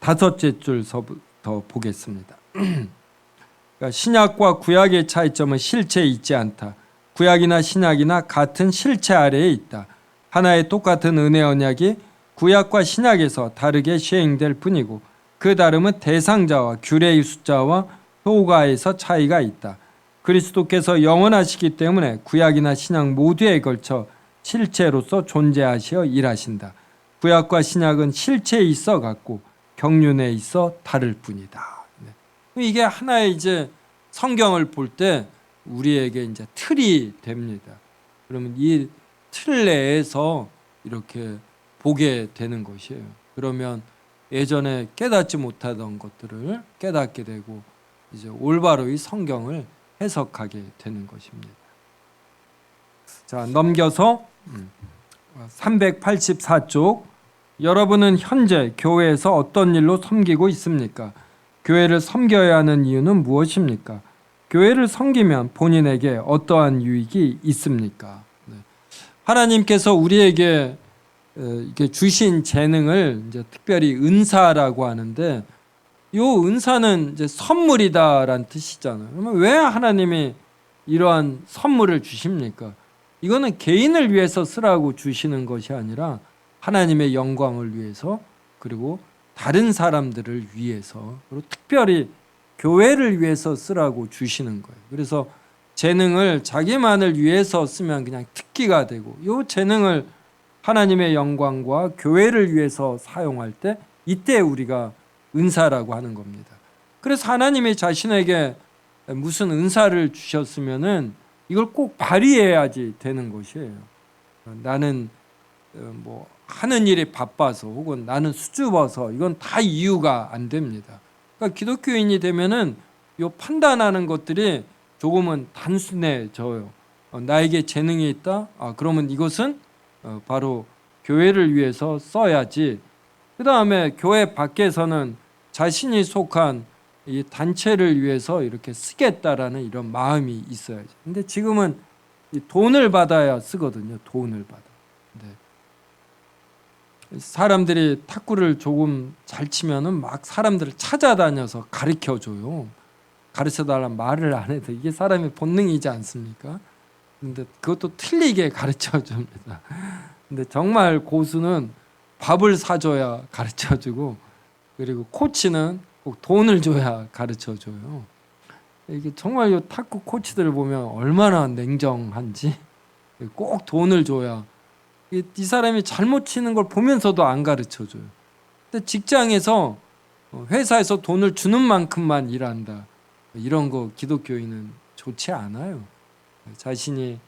S1: 다섯째 줄서부터 보겠습니다. 그러니까 신약과 구약의 차이점은 실체에 있지 않다. 구약이나 신약이나 같은 실체 아래에 있다. 하나의 똑같은 은혜 언약이 구약과 신약에서 다르게 시행될 뿐이고, 그 다름은 대상자와 규례의 숫자와 효과에서 차이가 있다. 그리스도께서 영원하시기 때문에 구약이나 신약 모두에 걸쳐 실체로서 존재하시어 일하신다. 구약과 신약은 실체에 있어 같고 경륜에 있어 다를 뿐이다. 이게 하나의 이제 성경을 볼 때 우리에게 이제 틀이 됩니다. 그러면 이 틀 내에서 이렇게 보게 되는 것이에요. 그러면 예전에 깨닫지 못하던 것들을 깨닫게 되고 이제 올바로 이 성경을 해석하게 되는 것입니다. 자, 넘겨서 384쪽. 여러분은 현재 교회에서 어떤 일로 섬기고 있습니까? 교회를 섬겨야 하는 이유는 무엇입니까? 교회를 섬기면 본인에게 어떠한 유익이 있습니까? 네. 하나님께서 우리에게 이렇게 주신 재능을 이제 특별히 은사라고 하는데, 이 은사는 이제 선물이다라는 뜻이잖아요. 그러면 왜 하나님이 이러한 선물을 주십니까? 이거는 개인을 위해서 쓰라고 주시는 것이 아니라 하나님의 영광을 위해서, 그리고 다른 사람들을 위해서, 그리고 특별히 교회를 위해서 쓰라고 주시는 거예요. 그래서 재능을 자기만을 위해서 쓰면 그냥 특기가 되고, 이 재능을 하나님의 영광과 교회를 위해서 사용할 때, 이때 우리가 은사라고 하는 겁니다. 그래서 하나님이 자신에게 무슨 은사를 주셨으면은 이걸 꼭 발휘해야지 되는 것이에요. 나는 뭐 하는 일이 바빠서, 혹은 나는 수줍어서, 이건 다 이유가 안 됩니다. 그러니까 기독교인이 되면은 이 판단하는 것들이 조금은 단순해져요. 나에게 재능이 있다. 그러면 이것은 바로 교회를 위해서 써야지. 그 다음에 교회 밖에서는 자신이 속한 이 단체를 위해서 이렇게 쓰겠다라는 이런 마음이 있어야지. 근데 지금은 이 돈을 받아야 쓰거든요. 돈을 받아. 네. 사람들이 탁구를 조금 잘 치면은 막 사람들을 찾아다녀서 가르쳐 줘요. 가르쳐 달라는 말을 안 해도 이게 사람의 본능이지 않습니까? 근데 그것도 틀리게 가르쳐 줍니다. 근데 정말 고수는 밥을 사줘야 가르쳐 주고, 그리고 코치는 꼭 돈을 줘야 가르쳐 줘요. 이게 정말 이 탁구 코치들을 보면 얼마나 냉정한지, 꼭 돈을 줘야. 이 사람이 잘못 치는 걸 보면서도 안 가르쳐 줘요. 근데 직장에서, 회사에서 돈을 주는 만큼만 일한다, 이런 거 기독교인은 좋지 않아요. 자신이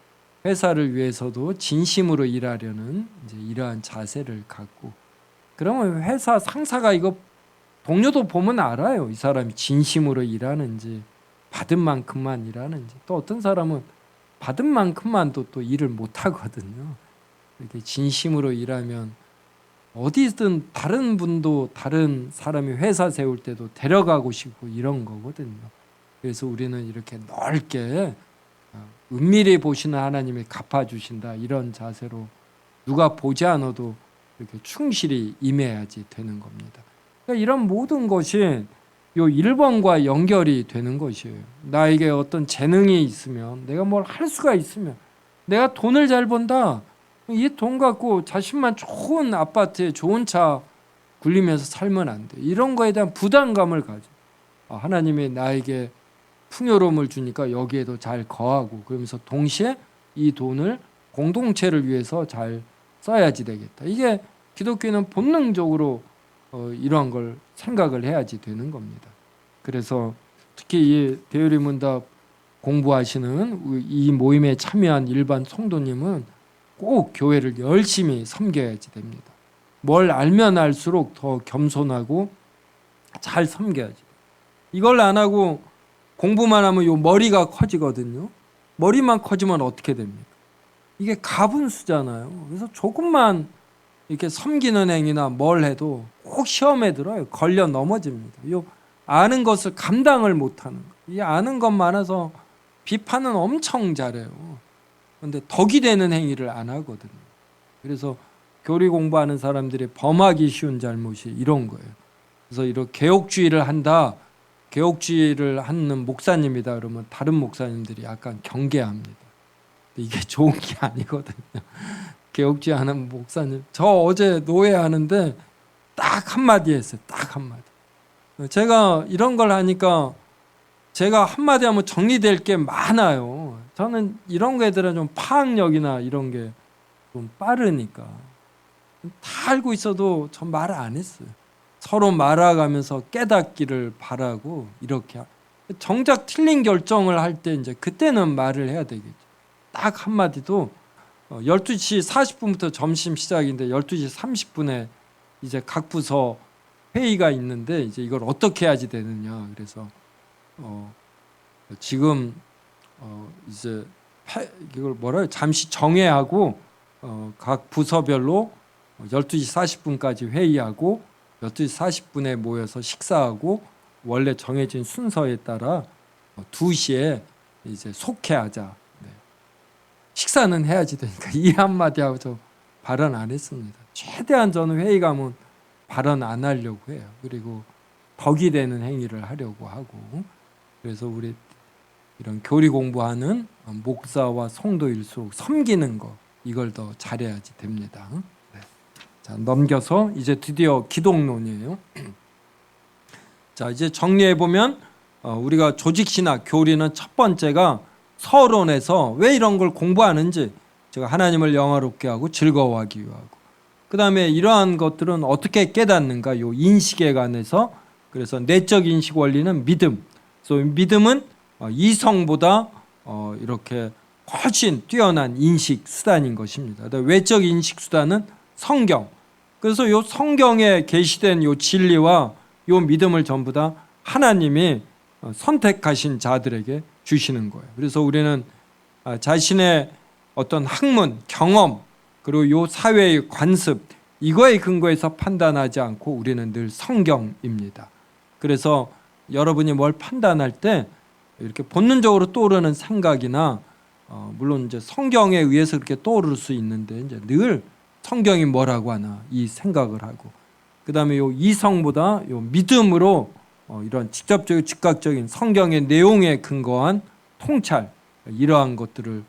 S1: 회사를 위해서도 진심으로 일하려는 이제 이러한 자세를 갖고, 그러면 회사 상사가 이거, 동료도 보면 알아요. 이 사람이 진심으로 일하는지, 받은 만큼만 일하는지. 또 어떤 사람은 받은 만큼만도 또 일을 못 하거든요. 이렇게 진심으로 일하면 어디든 다른 분도, 다른 사람이 회사 세울 때도 데려가고 싶고 이런 거거든요. 그래서 우리는 이렇게 넓게 은밀히 보시는 하나님이 갚아주신다, 이런 자세로 누가 보지 않아도 이렇게 충실히 임해야지 되는 겁니다. 그러니까 이런 모든 것이 요 1번과 연결이 되는 것이에요. 나에게 어떤 재능이 있으면, 내가 뭘 할 수가 있으면, 내가 돈을 잘 번다, 이 돈 갖고 자신만 좋은 아파트에 좋은 차 굴리면서 살면 안 돼. 이런 거에 대한 부담감을 가져. 하나님이 나에게 풍요로움을 주니까 여기에도 잘 거하고, 그러면서 동시에 이 돈을 공동체를 위해서 잘 써야지 되겠다. 이게 기독교는 본능적으로 이러한 걸 생각을 해야지 되는 겁니다. 그래서 특히 이 대유리 문답 공부하시는 이 모임에 참여한 일반 성도님은 꼭 교회를 열심히 섬겨야지 됩니다. 뭘 알면 알수록 더 겸손하고 잘 섬겨야지. 이걸 안 하고 공부만 하면 요 머리가 커지거든요. 머리만 커지면 어떻게 됩니까? 이게 가분수잖아요. 그래서 조금만 이렇게 섬기는 행위나 뭘 해도 꼭 시험에 들어요. 걸려 넘어집니다. 요 아는 것을 감당을 못하는 거. 이 아는 것 많아서 비판은 엄청 잘해요. 그런데 덕이 되는 행위를 안 하거든요. 그래서 교리 공부하는 사람들이 범하기 쉬운 잘못이 이런 거예요. 그래서 이런 개혁주의를 한다, 개혁주의를 하는 목사님이다 그러면 다른 목사님들이 약간 경계합니다. 이게 좋은 게 아니거든요. 개혁주의 하는 목사님, 저 어제 노예하는데 딱 한마디 했어요. 딱 한마디. 제가 이런 걸 하니까 제가 한마디 하면 정리될 게 많아요. 저는 이런 거들은 좀 파악력이나 이런 게 좀 빠르니까. 다 알고 있어도 전 말을 안 했어요. 서로 말아가면서 깨닫기를 바라고, 이렇게 정작 틀린 결정을 할 때 이제 그때는 말을 해야 되겠죠. 딱 한마디도 12시 40분부터 점심 시작인데 12시 30분에 이제 각 부서 회의가 있는데 이제 이걸 어떻게 해야지 되느냐. 그래서 지금 이제 이걸 뭐라 잠시 정회하고 각 부서별로 12시 40분까지 회의하고 12시 40분에 모여서 식사하고, 원래 정해진 순서에 따라 2시에 이제 속회하자. 네. 식사는 해야지 되니까 이 한마디 하고 저 발언 안 했습니다. 최대한 저는 회의 가면 발언 안 하려고 해요. 그리고 덕이 되는 행위를 하려고 하고. 그래서 우리 이런 교리 공부하는 목사와 성도일수록 섬기는 거, 이걸 더 잘해야지 됩니다. 네. 자, 넘겨서 이제 드디어 기독론이에요. 자, 이제 정리해 보면 우리가 조직신학 교리는 첫 번째가 서론에서 왜 이런 걸 공부하는지, 제가 하나님을 영화롭게 하고 즐거워하기 위하고, 그 다음에 이러한 것들은 어떻게 깨닫는가, 요 인식에 관해서. 그래서 내적 인식 원리는 믿음. 그래서 믿음은 이성보다 이렇게 훨씬 뛰어난 인식 수단인 것입니다. 외적 인식 수단은 성경. 그래서 요 성경에 게시된 요 진리와 요 믿음을 전부 다 하나님이 선택하신 자들에게 주시는 거예요. 그래서 우리는 자신의 어떤 학문, 경험, 그리고 요 사회의 관습, 이거에 근거해서 판단하지 않고 우리는 늘 성경입니다. 그래서 여러분이 뭘 판단할 때 이렇게 본능적으로 떠오르는 생각이나 물론 이제 성경에 의해서 그렇게 떠오를 수 있는데, 이제 늘 성경이 뭐라고 하나 이 생각을 하고, 그 다음에 요 이성보다 요 믿음으로 이런 직접적이고 즉각적인 성경의 내용에 근거한 통찰, 이러한 것들을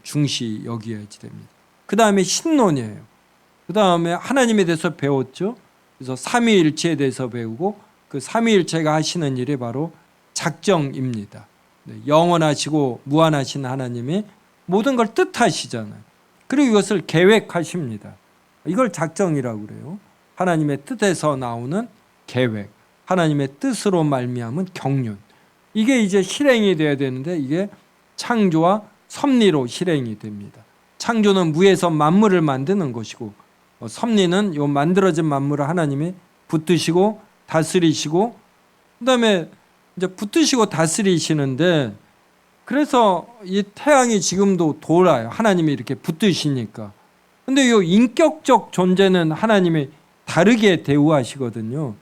S1: 중시 여겨야지 됩니다. 그 다음에 신론이에요. 그 다음에 하나님에 대해서 배웠죠. 그래서 삼위일체에 대해서 배우고, 그 삼위일체가 하시는 일이 바로 작정입니다. 영원하시고 무한하신 하나님이 모든 걸 뜻하시잖아요. 그리고 이것을 계획하십니다. 이걸 작정이라고 그래요. 하나님의 뜻에서 나오는 계획, 하나님의 뜻으로 말미암은 경륜, 이게 이제 실행이 돼야 되는데, 이게 창조와 섭리로 실행이 됩니다. 창조는 무에서 만물을 만드는 것이고, 섭리는 요 만들어진 만물을 하나님이 붙드시고 다스리시고, 그다음에 이제 붙드시고 다스리시는데, 그래서 이 태양이 지금도 돌아요. 하나님이 이렇게 붙드시니까. 근데 요 인격적 존재는 하나님이 다르게 대우하시거든요.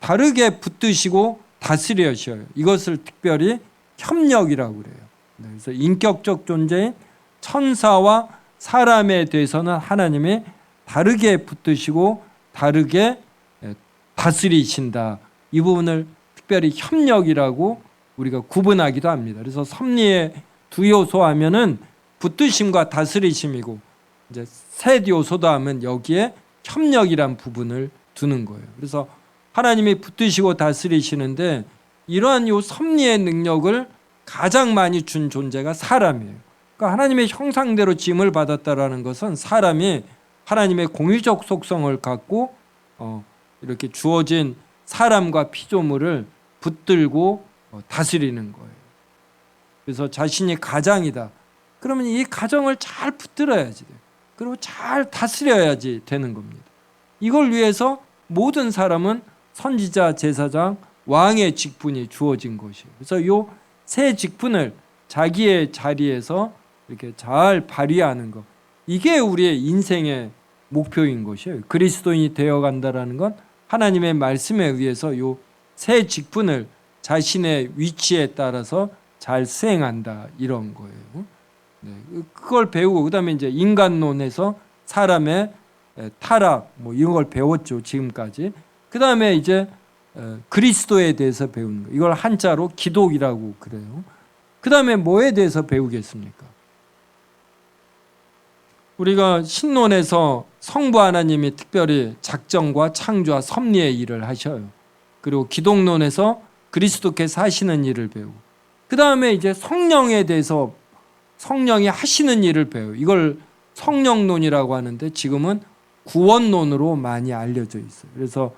S1: 다르게 붙드시고 다스리셔요. 이것을 특별히 협력이라고 그래요. 그래서 인격적 존재인 천사와 사람에 대해서는 하나님이 다르게 붙드시고 다르게 다스리신다. 이 부분을 특별히 협력이라고 우리가 구분하기도 합니다. 그래서 섭리의 두 요소 하면은 붙드심과 다스리심이고, 이제 셋 요소도 하면 여기에 협력이란 부분을 두는 거예요. 그래서 하나님이 붙드시고 다스리시는데, 이러한 요 섭리의 능력을 가장 많이 준 존재가 사람이에요. 그러니까 하나님의 형상대로 지음을 받았다라는 것은 사람이 하나님의 공유적 속성을 갖고 이렇게 주어진 사람과 피조물을 붙들고 다스리는 거예요. 그래서 자신이 가장이다. 그러면 이 가정을 잘 붙들어야지 돼요. 그리고 잘 다스려야지 되는 겁니다. 이걸 위해서 모든 사람은 선지자, 제사장, 왕의 직분이 주어진 것이에요. 그래서 이 세 직분을 자기의 자리에서 이렇게 잘 발휘하는 것, 이게 우리의 인생의 목표인 것이에요. 그리스도인이 되어간다라는 건 하나님의 말씀에 의해서 이 세 직분을 자신의 위치에 따라서 잘 수행한다, 이런 거예요. 네, 그걸 배우고, 그다음에 이제 인간론에서 사람의 타락 뭐 이런 걸 배웠죠, 지금까지. 그다음에 이제 그리스도에 대해서 배우는 거, 이걸 한자로 기독이라고 그래요. 그다음에 뭐에 대해서 배우겠습니까? 우리가 신론에서 성부 하나님이 특별히 작정과 창조와 섭리의 일을 하셔요. 그리고 기독론에서 그리스도께서 하시는 일을 배우고, 그 다음에 이제 성령에 대해서 성령이 하시는 일을 배워요. 이걸 성령론이라고 하는데, 지금은 구원론으로 많이 알려져 있어요. 그래서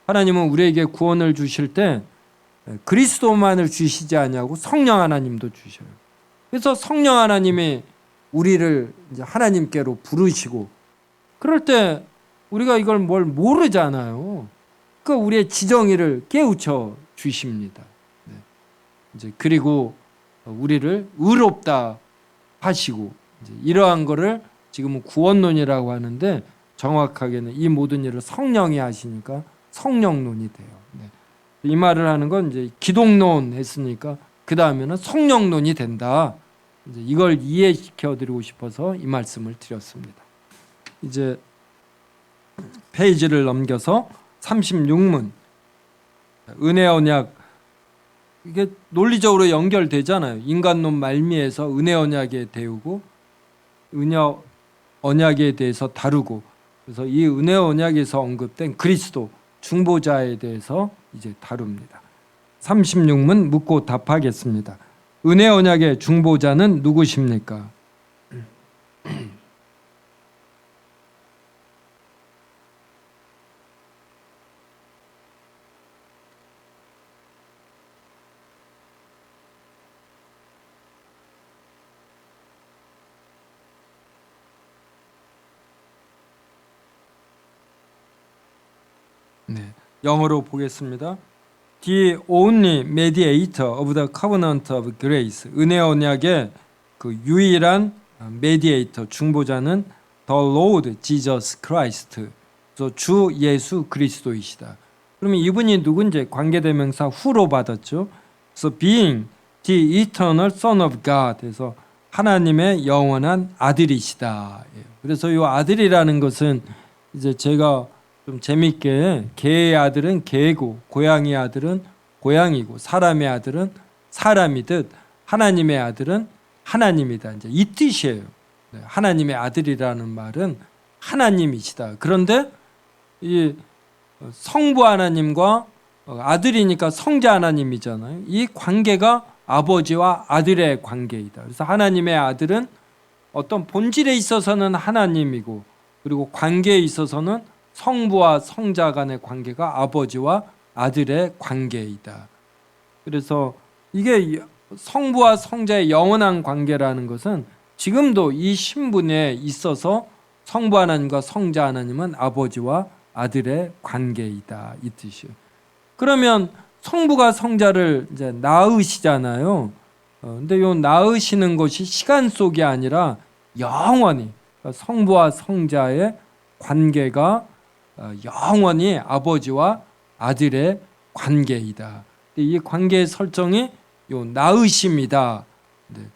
S1: 하나님은 우리에게 구원을 주실 때 그리스도만을 주시지 않냐고 성령 하나님도 주셔요. 그래서 성령 하나님이 우리를 이제 하나님께로 부르시고, 그럴 때 우리가 이걸 뭘 모르잖아요. 그 우리의 지정의를 깨우쳐 주십니다. 네. 이제 그리고 우리를 의롭다 하시고, 이제 이러한 거를 지금은 구원론이라고 하는데, 정확하게는 이 모든 일을 성령이 하시니까 성령론이 돼요. 네. 이 말을 하는 건 이제 기독론 했으니까 그 다음에는 성령론이 된다. 이제 이걸 이해시켜 드리고 싶어서 이 말씀을 드렸습니다. 이제 페이지를 넘겨서 36문, 은혜 언약, 이게 논리적으로 연결되잖아요. 인간론 말미에서 은혜 언약에 대우고, 은혜 언약에 대해서 다루고, 그래서 이 은혜 언약에서 언급된 그리스도 중보자에 대해서 이제 다룹니다. 36문 묻고 답하겠습니다. 은혜 언약의 중보자는 누구십니까? 네, 영어로 보겠습니다. The only mediator of the covenant of grace. 은혜 언약의 그 유일한 메디에이터 중보자는 the Lord Jesus Christ. 그래서 주 예수 그리스도이시다. 그러면 이분이 누군지 관계대명사 who로 받았죠. 그래서 being the eternal son of God. 그래서 하나님의 영원한 아들이시다. 그래서 이 아들이라는 것은 이제 제가 좀 재밌게 개의 아들은 개고 고양이 아들은 고양이고 사람의 아들은 사람이듯 하나님의 아들은 하나님이다. 이제 이 뜻이에요. 하나님의 아들이라는 말은 하나님이시다. 그런데 이 성부 하나님과 아들이니까 성자 하나님이잖아요. 이 관계가 아버지와 아들의 관계이다. 그래서 하나님의 아들은 어떤 본질에 있어서는 하나님이고 그리고 관계에 있어서는 성부와 성자 간의 관계가 아버지와 아들의 관계이다. 그래서 이게 성부와 성자의 영원한 관계라는 것은 지금도 이 신분에 있어서 성부 하나님과 성자 하나님은 아버지와 아들의 관계이다. 이 뜻이에요. 그러면 성부가 성자를 이제 낳으시잖아요. 근데 요 낳으시는 것이 시간 속이 아니라 영원히 그러니까 성부와 성자의 관계가 영원히 아버지와 아들의 관계이다. 이 관계의 설정이 요 낳으심이다.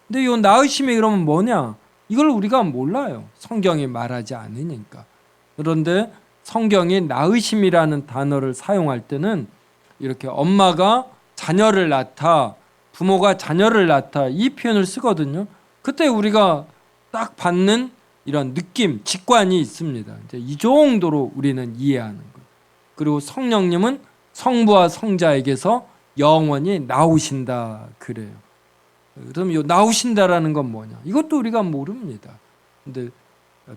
S1: 근데 요 낳으심이 그러면 뭐냐? 이걸 우리가 몰라요. 성경이 말하지 않으니까. 그런데 성경이 낳으심이라는 단어를 사용할 때는 이렇게 엄마가 자녀를 낳다, 부모가 자녀를 낳다 이 표현을 쓰거든요. 그때 우리가 딱 받는 이런 느낌, 직관이 있습니다. 이제 이 정도로 우리는 이해하는 거예요. 그리고 성령님은 성부와 성자에게서 영원히 나오신다 그래요. 그럼 이 나오신다라는 건 뭐냐? 이것도 우리가 모릅니다. 근데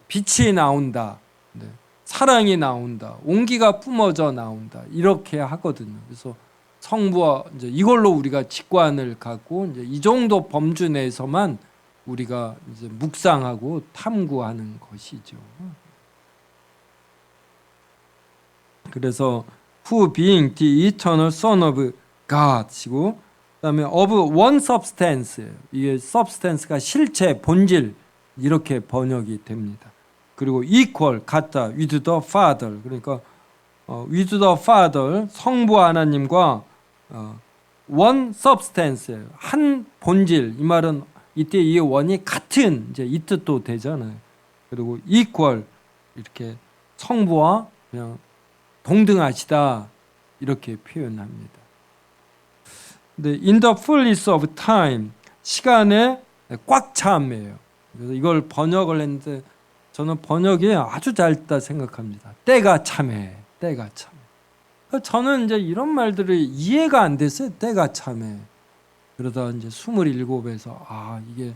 S1: 빛이 나온다, 사랑이 나온다, 온기가 뿜어져 나온다 이렇게 하거든요. 그래서 성부와 이제 이걸로 우리가 직관을 갖고 이제 이 정도 범주 내에서만 우리가 이제 묵상하고 탐구하는 것이죠. 그래서 who being the eternal son of God이고 그다음에 of one substance 이게 substance가 실체, 본질 이렇게 번역이 됩니다. 그리고 equal 같다 with the Father 그러니까 with the Father 성부 하나님과 one substance 한 본질 이 말은 이때 이 원이 같은 이제 이 뜻도 되잖아요. 그리고 equal 이렇게 성부와 그냥 동등하시다 이렇게 표현합니다. 근데 in the fullness of time 시간에 꽉 참이에요. 그래서 이걸 번역을 했는데 저는 번역이 아주 짧다 생각합니다. 때가 참해, 때가 참해. 저는 이제 이런 말들이 이해가 안 됐어요. 때가 참해. 그러다 이제 27에서 이게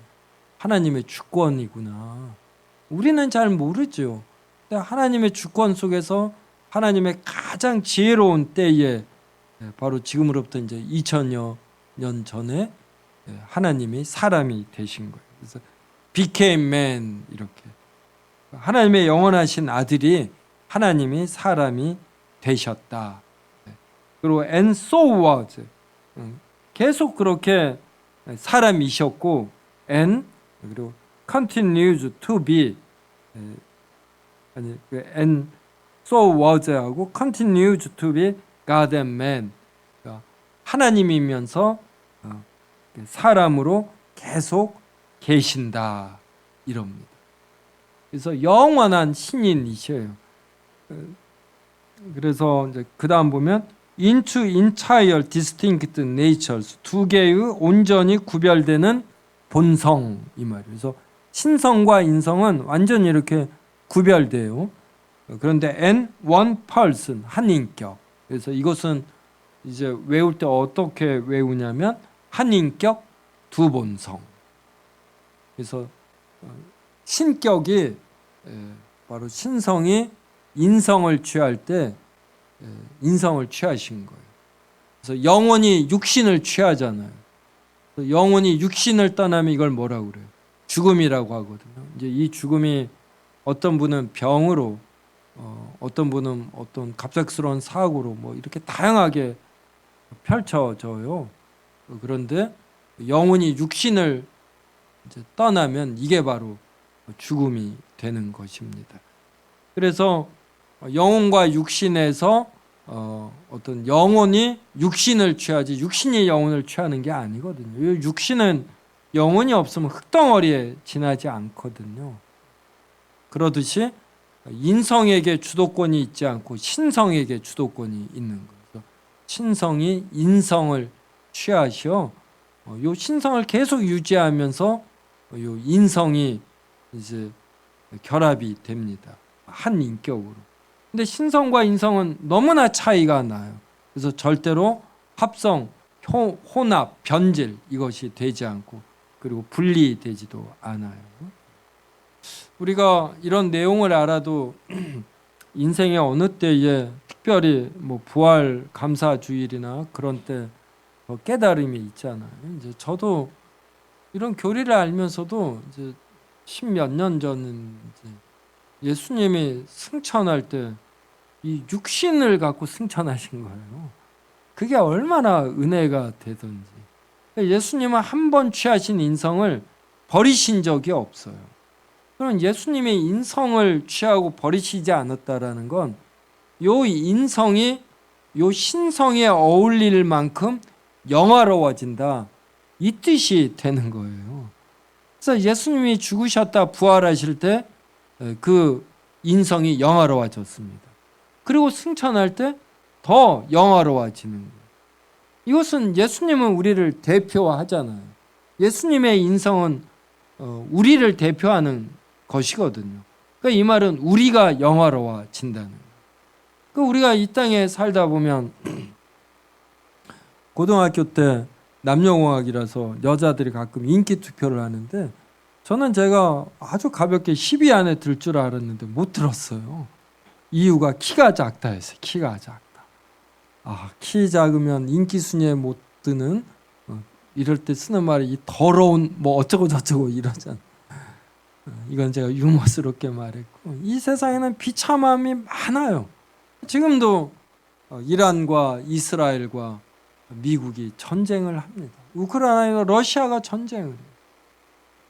S1: 하나님의 주권이구나. 우리는 잘 모르죠. 근데 하나님의 주권 속에서 하나님의 가장 지혜로운 때에 바로 지금으로부터 이제 2000여 년 전에 하나님이 사람이 되신 거예요. 그래서 became man 이렇게 하나님의 영원하신 아들이 하나님이 사람이 되셨다. 그리고 and so was 계속 그렇게 사람이셨고 and 그리고 continues to be and so was하고 continues to be God and man 그러니까 하나님이면서 사람으로 계속 계신다 이럽니다. 그래서 영원한 신인이셔요. 그래서 이제 그 다음 보면 into entire distinct natures 두 개의 온전히 구별되는 본성 이 말이에요. 그래서 신성과 인성은 완전히 이렇게 구별돼요.
S2: 그런데 and one person, 한 인격. 그래서 이것은 이제 외울 때 어떻게 외우냐면 한 인격 두 본성. 그래서 신격이 바로 신성이 인성을 취할 때 인성을 취하신 거예요. 그래서 영혼이 육신을 취하잖아요. 영혼이 육신을 떠나면 이걸 뭐라고 그래요? 죽음이라고 하거든요. 이제 이 죽음이 어떤 분은 병으로, 어떤 분은 어떤 갑작스러운 사고로 뭐 이렇게 다양하게 펼쳐져요. 그런데 영혼이 육신을 이제 떠나면 이게 바로 죽음이 되는 것입니다. 그래서 영혼과 육신에서 어떤 영혼이 육신을 취하지 육신이 영혼을 취하는 게 아니거든요. 육신은 영혼이 없으면 흙덩어리에 지나지 않거든요. 그러듯이 인성에게 주도권이 있지 않고 신성에게 주도권이 있는 거죠. 신성이 인성을 취하시어 요 신성을 계속 유지하면서 요 인성이 이제 결합이 됩니다. 한 인격으로. 근데 신성과 인성은 너무나 차이가 나요. 그래서 절대로 합성, 혼합, 변질 이것이 되지 않고 그리고 분리되지도 않아요. 우리가 이런 내용을 알아도 인생의 어느 때에 특별히 뭐 부활 감사 주일이나 그런 때 깨달음이 있잖아요. 이제 저도 이런 교리를 알면서도 이제 십몇 년 전은 이제 예수님이 승천할 때 이 육신을 갖고 승천하신 거예요. 그게 얼마나 은혜가 되던지. 예수님은 한 번 취하신 인성을 버리신 적이 없어요. 그럼 예수님이 인성을 취하고 버리시지 않았다라는 건 요 인성이 요 신성에 어울릴 만큼 영화로워진다. 이 뜻이 되는 거예요. 그래서 예수님이 죽으셨다 부활하실 때 그 인성이 영화로워졌습니다. 그리고 승천할 때 더 영화로워지는 거예요. 이것은 예수님은 우리를 대표하잖아요. 예수님의 인성은 우리를 대표하는 것이거든요. 그러니까 이 말은 우리가 영화로워진다는 거예요. 그러니까 우리가 이 땅에 살다 보면 고등학교 때 남녀공학이라서 여자들이 가끔 인기 투표를 하는데 저는 제가 아주 가볍게 10위 안에 들 줄 알았는데 못 들었어요. 이유가 키가 작다 했어요. 키가 작다. 키 작으면 인기 순위에 못 드는 이럴 때 쓰는 말이 이 더러운 뭐 어쩌고 저쩌고 이러잖아. 이건 제가 유머스럽게 말했고 이 세상에는 비참함이 많아요. 지금도 이란과 이스라엘과 미국이 전쟁을 합니다. 우크라이나와 러시아가 전쟁을 해요.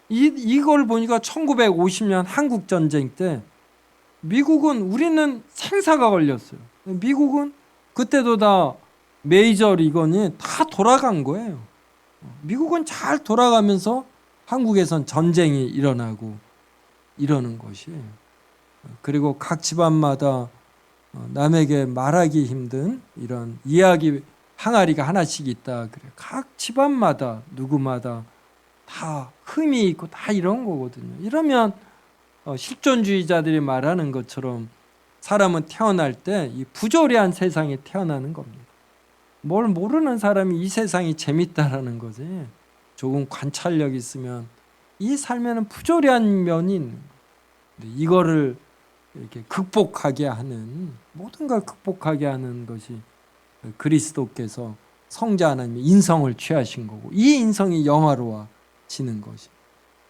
S2: 이걸 보니까 1950년 한국 전쟁 때 미국은 우리는 생사가 걸렸어요. 미국은 그때도 다 메이저 리건이 다 돌아간 거예요. 미국은 잘 돌아가면서 한국에선 전쟁이 일어나고 이러는 것이에요. 그리고 각 집안마다 남에게 말하기 힘든 이런 이야기 항아리가 하나씩 있다. 그래. 각 집안마다 누구마다 다 흠이 있고 다 이런 거거든요. 이러면 실존주의자들이 말하는 것처럼 사람은 태어날 때 이 부조리한 세상에 태어나는 겁니다. 뭘 모르는 사람이 이 세상이 재밌다라는 거지. 조금 관찰력 있으면 이 삶에는 부조리한 면이 있는 거예요. 이거를 이렇게 극복하게 하는 모든 걸 극복하게 하는 것이 그리스도께서 성자 하나님의 인성을 취하신 거고 이 인성이 영화로워지는 것이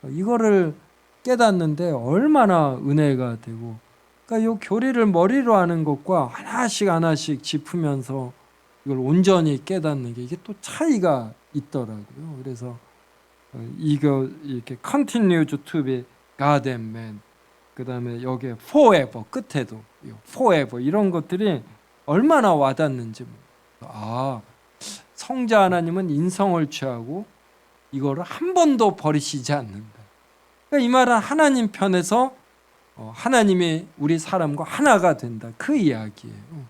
S2: 이거를 깨닫는데 얼마나 은혜가 되고 그러니까 이 교리를 머리로 하는 것과 하나씩 하나씩 짚으면서 이걸 온전히 깨닫는 게 이게 또 차이가 있더라고요. 그래서 이거 이렇게 continues to be God and man 그 다음에 여기에 forever 끝에도 forever 이런 것들이 얼마나 와닿는지 성자 하나님은 인성을 취하고 이거를 한 번도 버리시지 않는다. 그러니까 이 말은 하나님 편에서 하나님이 우리 사람과 하나가 된다. 그 이야기예요.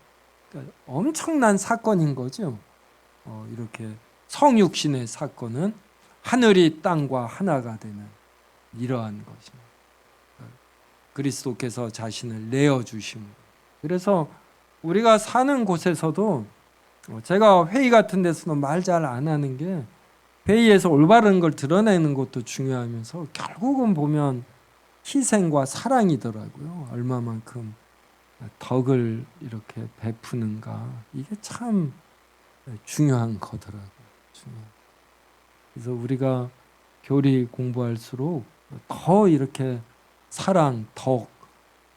S2: 그러니까 엄청난 사건인 거죠. 이렇게 성육신의 사건은 하늘이 땅과 하나가 되는 이러한 것입니다. 그리스도께서 자신을 내어 주심. 그래서 우리가 사는 곳에서도 제가 회의 같은 데서는 말 잘 안 하는 게 회의에서 올바른 걸 드러내는 것도 중요하면서 결국은 보면 희생과 사랑이더라고요. 얼마만큼 덕을 이렇게 베푸는가 이게 참 중요한 거더라고요. 그래서 우리가 교리 공부할수록 더 이렇게 사랑, 덕,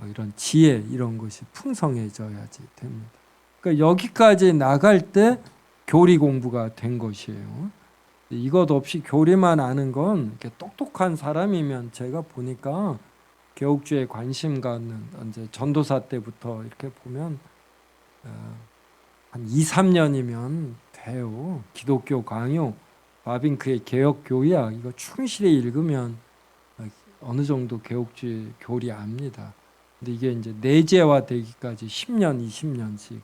S2: 이런 지혜 이런 것이 풍성해져야지 됩니다. 그러니까 여기까지 나갈 때 교리 공부가 된 것이에요. 이것 없이 교리만 아는 건 이렇게 똑똑한 사람이면 제가 보니까 개옥주에 관심 갖는 이제 전도사 때부터 이렇게 보면 한 2, 3년이면 돼요. 기독교 강요, 바빙크의 개혁 교약 이거 충실히 읽으면 어느 정도 개옥주의 교리 압니다. 근데 이게 이제 내재화 되기까지 10년, 20년씩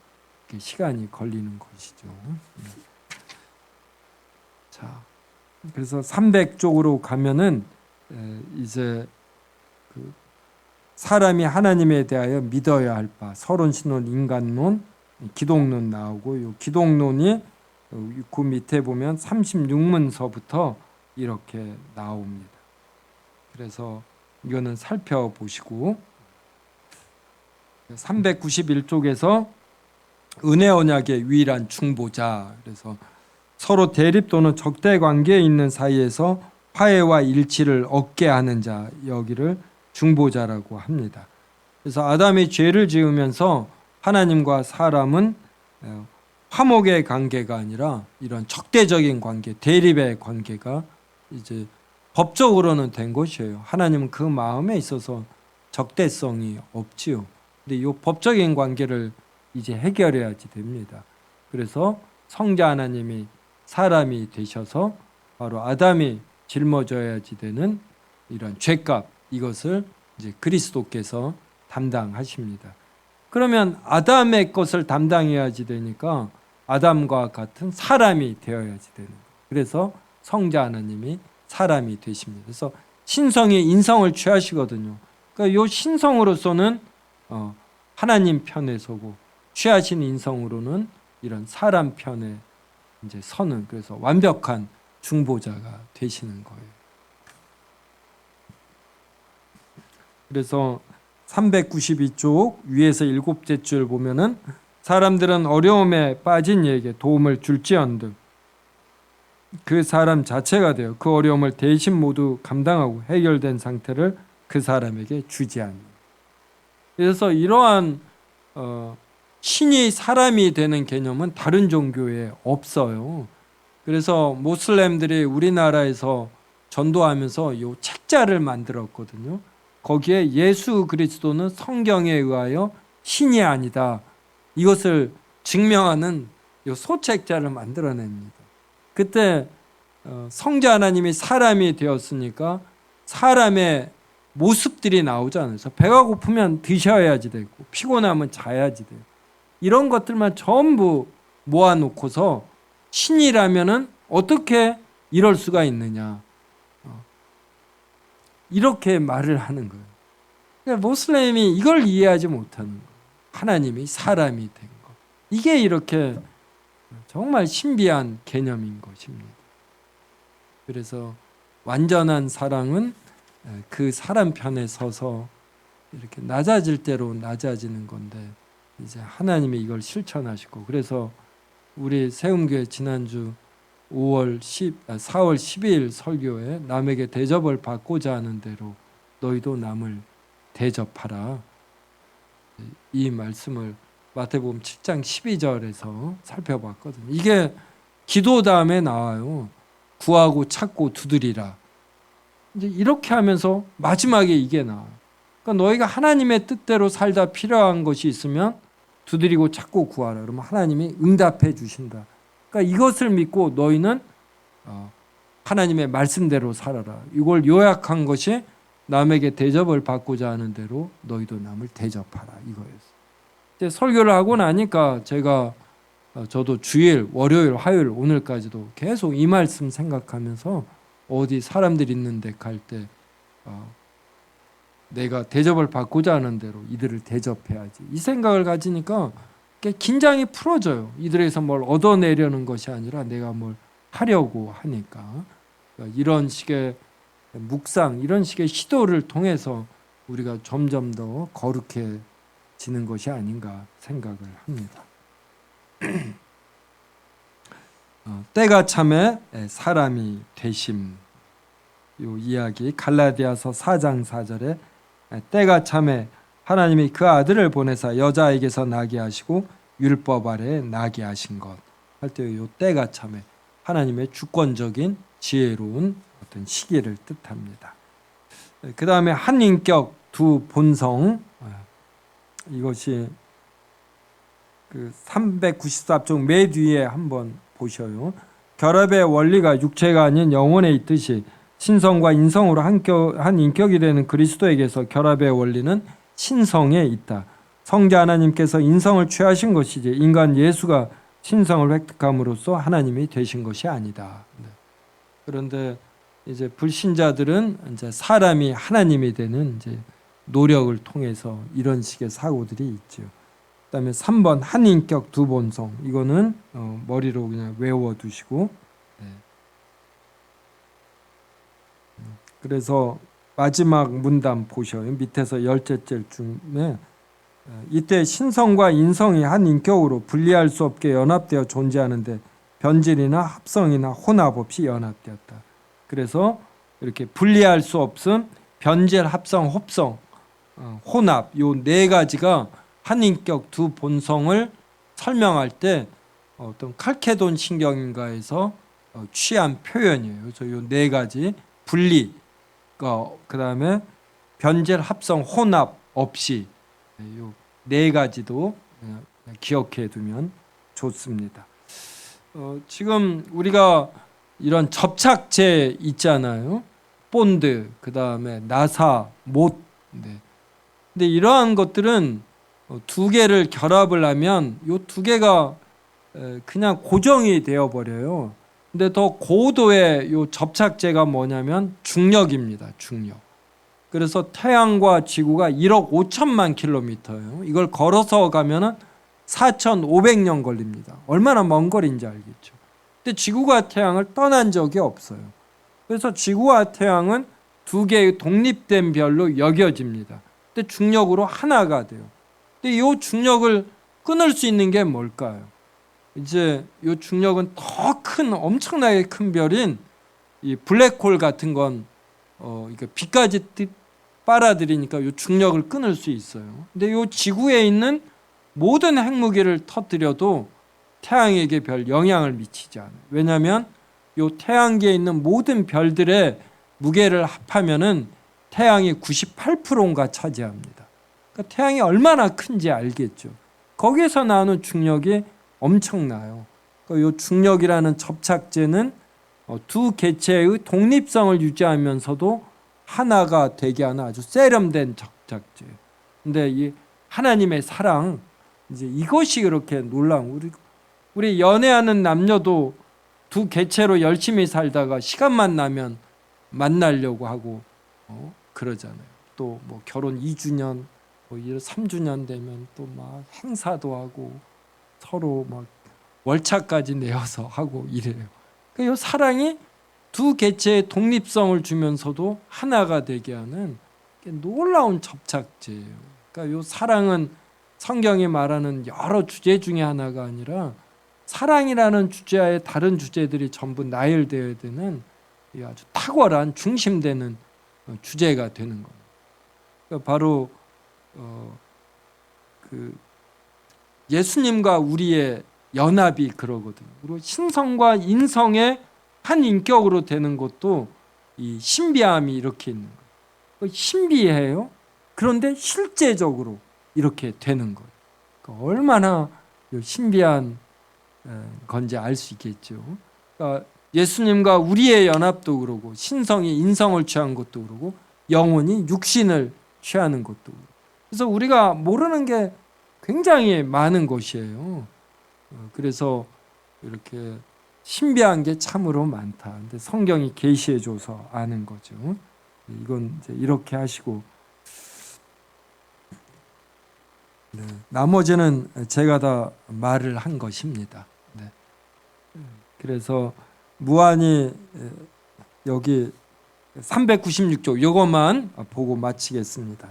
S2: 시간이 걸리는 것이죠. 자, 그래서 300쪽으로 가면은 이제 그 사람이 하나님에 대하여 믿어야 할 바, 서론신론, 인간론, 기독론 나오고 요 기독론이 그 밑에 보면 36문서부터 이렇게 나옵니다. 그래서 이거는 살펴보시고 391쪽에서 은혜 언약의 유일한 중보자. 그래서 서로 대립 또는 적대 관계에 있는 사이에서 화해와 일치를 얻게 하는 자, 여기를 중보자라고 합니다. 그래서 아담이 죄를 지으면서 하나님과 사람은 화목의 관계가 아니라 이런 적대적인 관계, 대립의 관계가 이제 법적으로는 된 것이에요. 하나님은 그 마음에 있어서 적대성이 없지요. 근데 이 법적인 관계를 이제 해결해야지 됩니다. 그래서 성자 하나님이 사람이 되셔서 바로 아담이 짊어져야지 되는 이런 죄값, 이것을 이제 그리스도께서 담당하십니다. 그러면 아담의 것을 담당해야지 되니까 아담과 같은 사람이 되어야지 되는 거예요. 그래서 성자 하나님이 사람이 되십니다. 그래서 신성이 인성을 취하시거든요. 그러니까 이 신성으로서는 하나님 편에 서고 취하신 인성으로는 이런 사람 편에 이제 서는, 그래서 완벽한 중보자가 되시는 거예요. 그래서 392쪽 위에서 7째 줄 보면은 사람들은 어려움에 빠진 이에게 도움을 줄지언정 그 사람 자체가 되어 그 어려움을 대신 모두 감당하고 해결된 상태를 그 사람에게 주지 않는. 그래서 이러한 신이 사람이 되는 개념은 다른 종교에 없어요. 그래서 모슬렘들이 우리나라에서 전도하면서 이 책자를 만들었거든요. 거기에 예수 그리스도는 성경에 의하여 신이 아니다, 이것을 증명하는 이 소책자를 만들어냅니다. 그때 성자 하나님이 사람이 되었으니까 사람의 모습들이 나오잖아요. 그래서 배가 고프면 드셔야지 되고 피곤하면 자야지 돼요. 이런 것들만 전부 모아놓고서 신이라면은 어떻게 이럴 수가 있느냐, 이렇게 말을 하는 거예요. 그러니까 모슬렘이 이걸 이해하지 못하는 거예요. 하나님이 사람이 된 것. 이게 이렇게 정말 신비한 개념인 것입니다. 그래서 완전한 사랑은 그 사람 편에 서서 이렇게 낮아질 대로 낮아지는 건데, 이제 하나님이 이걸 실천하시고, 그래서 우리 세움교회 지난주 4월 12일 설교에 남에게 대접을 받고자 하는 대로 너희도 남을 대접하라, 이 말씀을 마태복음 7장 12절에서 살펴봤거든요. 이게 기도 다음에 나와요. 구하고 찾고 두드리라. 이제 이렇게 하면서 마지막에 이게 나와요. 그러니까 너희가 하나님의 뜻대로 살다 필요한 것이 있으면 두드리고 찾고 구하라. 그러면 하나님이 응답해 주신다. 그러니까 이것을 믿고 너희는 하나님의 말씀대로 살아라. 이걸 요약한 것이 남에게 대접을 받고자 하는 대로 너희도 남을 대접하라, 이거였어요. 이제 설교를 하고 나니까 제가 저도 주일, 월요일, 화요일, 오늘까지도 계속 이 말씀 생각하면서 어디 사람들 있는 데 갈 때 내가 대접을 받고자 하는 대로 이들을 대접해야지. 이 생각을 가지니까 긴장이 풀어져요. 이들에서 뭘 얻어내려는 것이 아니라 내가 뭘 하려고 하니까. 그러니까 이런 식의 묵상, 이런 식의 시도를 통해서 우리가 점점 더 거룩해지는 것이 아닌가 생각을 합니다. 때가 참에 사람이 되심. 요 이야기 갈라디아서 4장 4절에 때가 참에 하나님이 그 아들을 보내사 여자에게서 나게 하시고 율법 아래 나게 하신 것 할 때 요 때가 참에 하나님의 주권적인 지혜로운 어떤 시기를 뜻합니다. 그 다음에 한 인격 두 본성, 이것이 그 394쪽 맨 뒤에 한번 보셔요. 결합의 원리가 육체가 아닌 영혼에 있듯이 신성과 인성으로 한 인격이 되는 그리스도에게서 결합의 원리는 신성에 있다. 성자 하나님께서 인성을 취하신 것이지 인간 예수가 신성을 획득함으로써 하나님이 되신 것이 아니다. 그런데 이제 불신자들은 이제 사람이 하나님이 되는 이제 노력을 통해서 이런 식의 사고들이 있죠. 그다음에 3번 한 인격 두 본성, 이거는 머리로 그냥 외워두시고, 그래서 마지막 문단 보셔요. 밑에서 열째 중에 이때 신성과 인성이 한 인격으로 분리할 수 없게 연합되어 존재하는데 변질이나 합성이나 혼합 없이 연합되었다. 그래서 이렇게 분리할 수 없음, 변질, 합성, 합성, 혼합, 요 네 가지가 한 인격 두 본성을 설명할 때 어떤 칼케돈 신경인가에서 취한 표현이에요. 그래서 요 네 가지 분리, 그 다음에 변질, 합성, 혼합 없이 요 네 가지도 기억해 두면 좋습니다. 지금 우리가 이런 접착제 있잖아요. 본드, 그 다음에 나사, 못. 근데 이러한 것들은 두 개를 결합을 하면 이 두 개가 그냥 고정이 되어 버려요. 근데 더 고도의 요 접착제가 뭐냐면 중력입니다. 중력. 그래서 태양과 지구가 1억 5천만 킬로미터예요. 이걸 걸어서 가면은 4,500년 걸립니다. 얼마나 먼 거리인지 알겠죠. 근데 지구가 태양을 떠난 적이 없어요. 그래서 지구와 태양은 두 개의 독립된 별로 여겨집니다. 근데 중력으로 하나가 돼요. 근데 이 중력을 끊을 수 있는 게 뭘까요? 이제 이 중력은 더 큰, 엄청나게 큰 별인 이 블랙홀 같은 건 빛까지 빨아들이니까 이 중력을 끊을 수 있어요. 근데 이 지구에 있는 모든 핵무기를 터뜨려도 태양에게 별 영향을 미치지 않아요. 왜냐하면 이 태양계에 있는 모든 별들의 무게를 합하면은 태양이 98%인가 차지합니다. 그러니까 태양이 얼마나 큰지 알겠죠. 거기에서 나오는 중력이 엄청나요. 그러니까 이 중력이라는 접착제는 두 개체의 독립성을 유지하면서도 하나가 되게 하는 아주 세련된 접착제예요. 근데 이 하나님의 사랑, 이제 이것이 그렇게 놀라운, 우리 연애하는 남녀도 두 개체로 열심히 살다가 시간만 나면 만나려고 하고 그러잖아요. 또 뭐 결혼 2주년, 뭐 3주년 되면 또 막 행사도 하고 서로 막 월차까지 내어서 하고 이래요. 그러니까 이 사랑이 두 개체의 독립성을 주면서도 하나가 되게 하는 놀라운 접착제예요. 그러니까 이 사랑은 성경이 말하는 여러 주제 중에 하나가 아니라 사랑이라는 주제와의 다른 주제들이 전부 나열되어야 되는 아주 탁월한 중심되는 주제가 되는 겁니다. 그러니까 바로 그 예수님과 우리의 연합이 그러거든요. 그리고 신성과 인성의 한 인격으로 되는 것도 이 신비함이 이렇게 있는 거예요. 신비해요. 그런데 실제적으로 이렇게 되는 거예요. 그러니까 얼마나 신비한 건지 알 수 있겠죠. 그러니까 예수님과 우리의 연합도 그러고 신성이 인성을 취한 것도 그러고 영혼이 육신을 취하는 것도 그러고. 그래서 우리가 모르는 게 굉장히 많은 것이에요. 그래서 이렇게 신비한 게 참으로 많다. 근데 성경이 계시해줘서 아는 거죠. 이건 이제 이렇게 하시고 나머지는 제가 다 말을 한 것입니다. 네. 그래서 무한히 여기 396쪽 이것만 보고 마치겠습니다.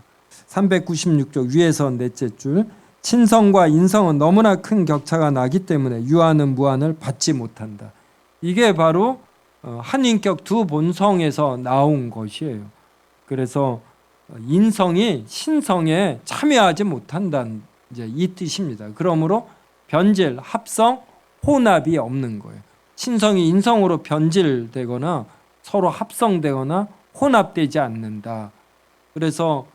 S2: 396쪽 위에서 넷째 줄 친성과 인성은 너무나 큰 격차가 나기 때문에 유한은 무한을 받지 못한다. 이게 바로 한인격 두 본성에서 나온 것이에요. 그래서 인성이 신성에 참여하지 못한다는 이제 이 뜻입니다. 그러므로 변질, 합성, 혼합이 없는 거예요. 신성이 인성으로 변질되거나 서로 합성되거나 혼합되지 않는다. 그래서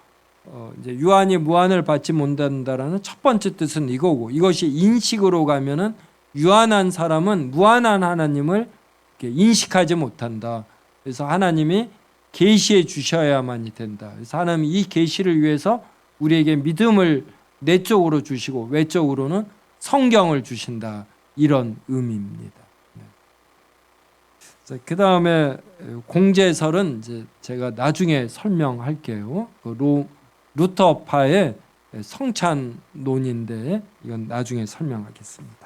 S2: 이제 유한이 무한을 받지 못한다라는 첫 번째 뜻은 이거고, 이것이 인식으로 가면은 유한한 사람은 무한한 하나님을 인식하지 못한다. 그래서 하나님이 계시해 주셔야만이 된다. 그래서 하나님이 이 계시를 위해서 우리에게 믿음을 내적으로 주시고 외적으로는 성경을 주신다. 이런 의미입니다. 그 다음에 공제설은 이제 제가 나중에 설명할게요. 그 루터파의 성찬론인데 이건 나중에 설명하겠습니다.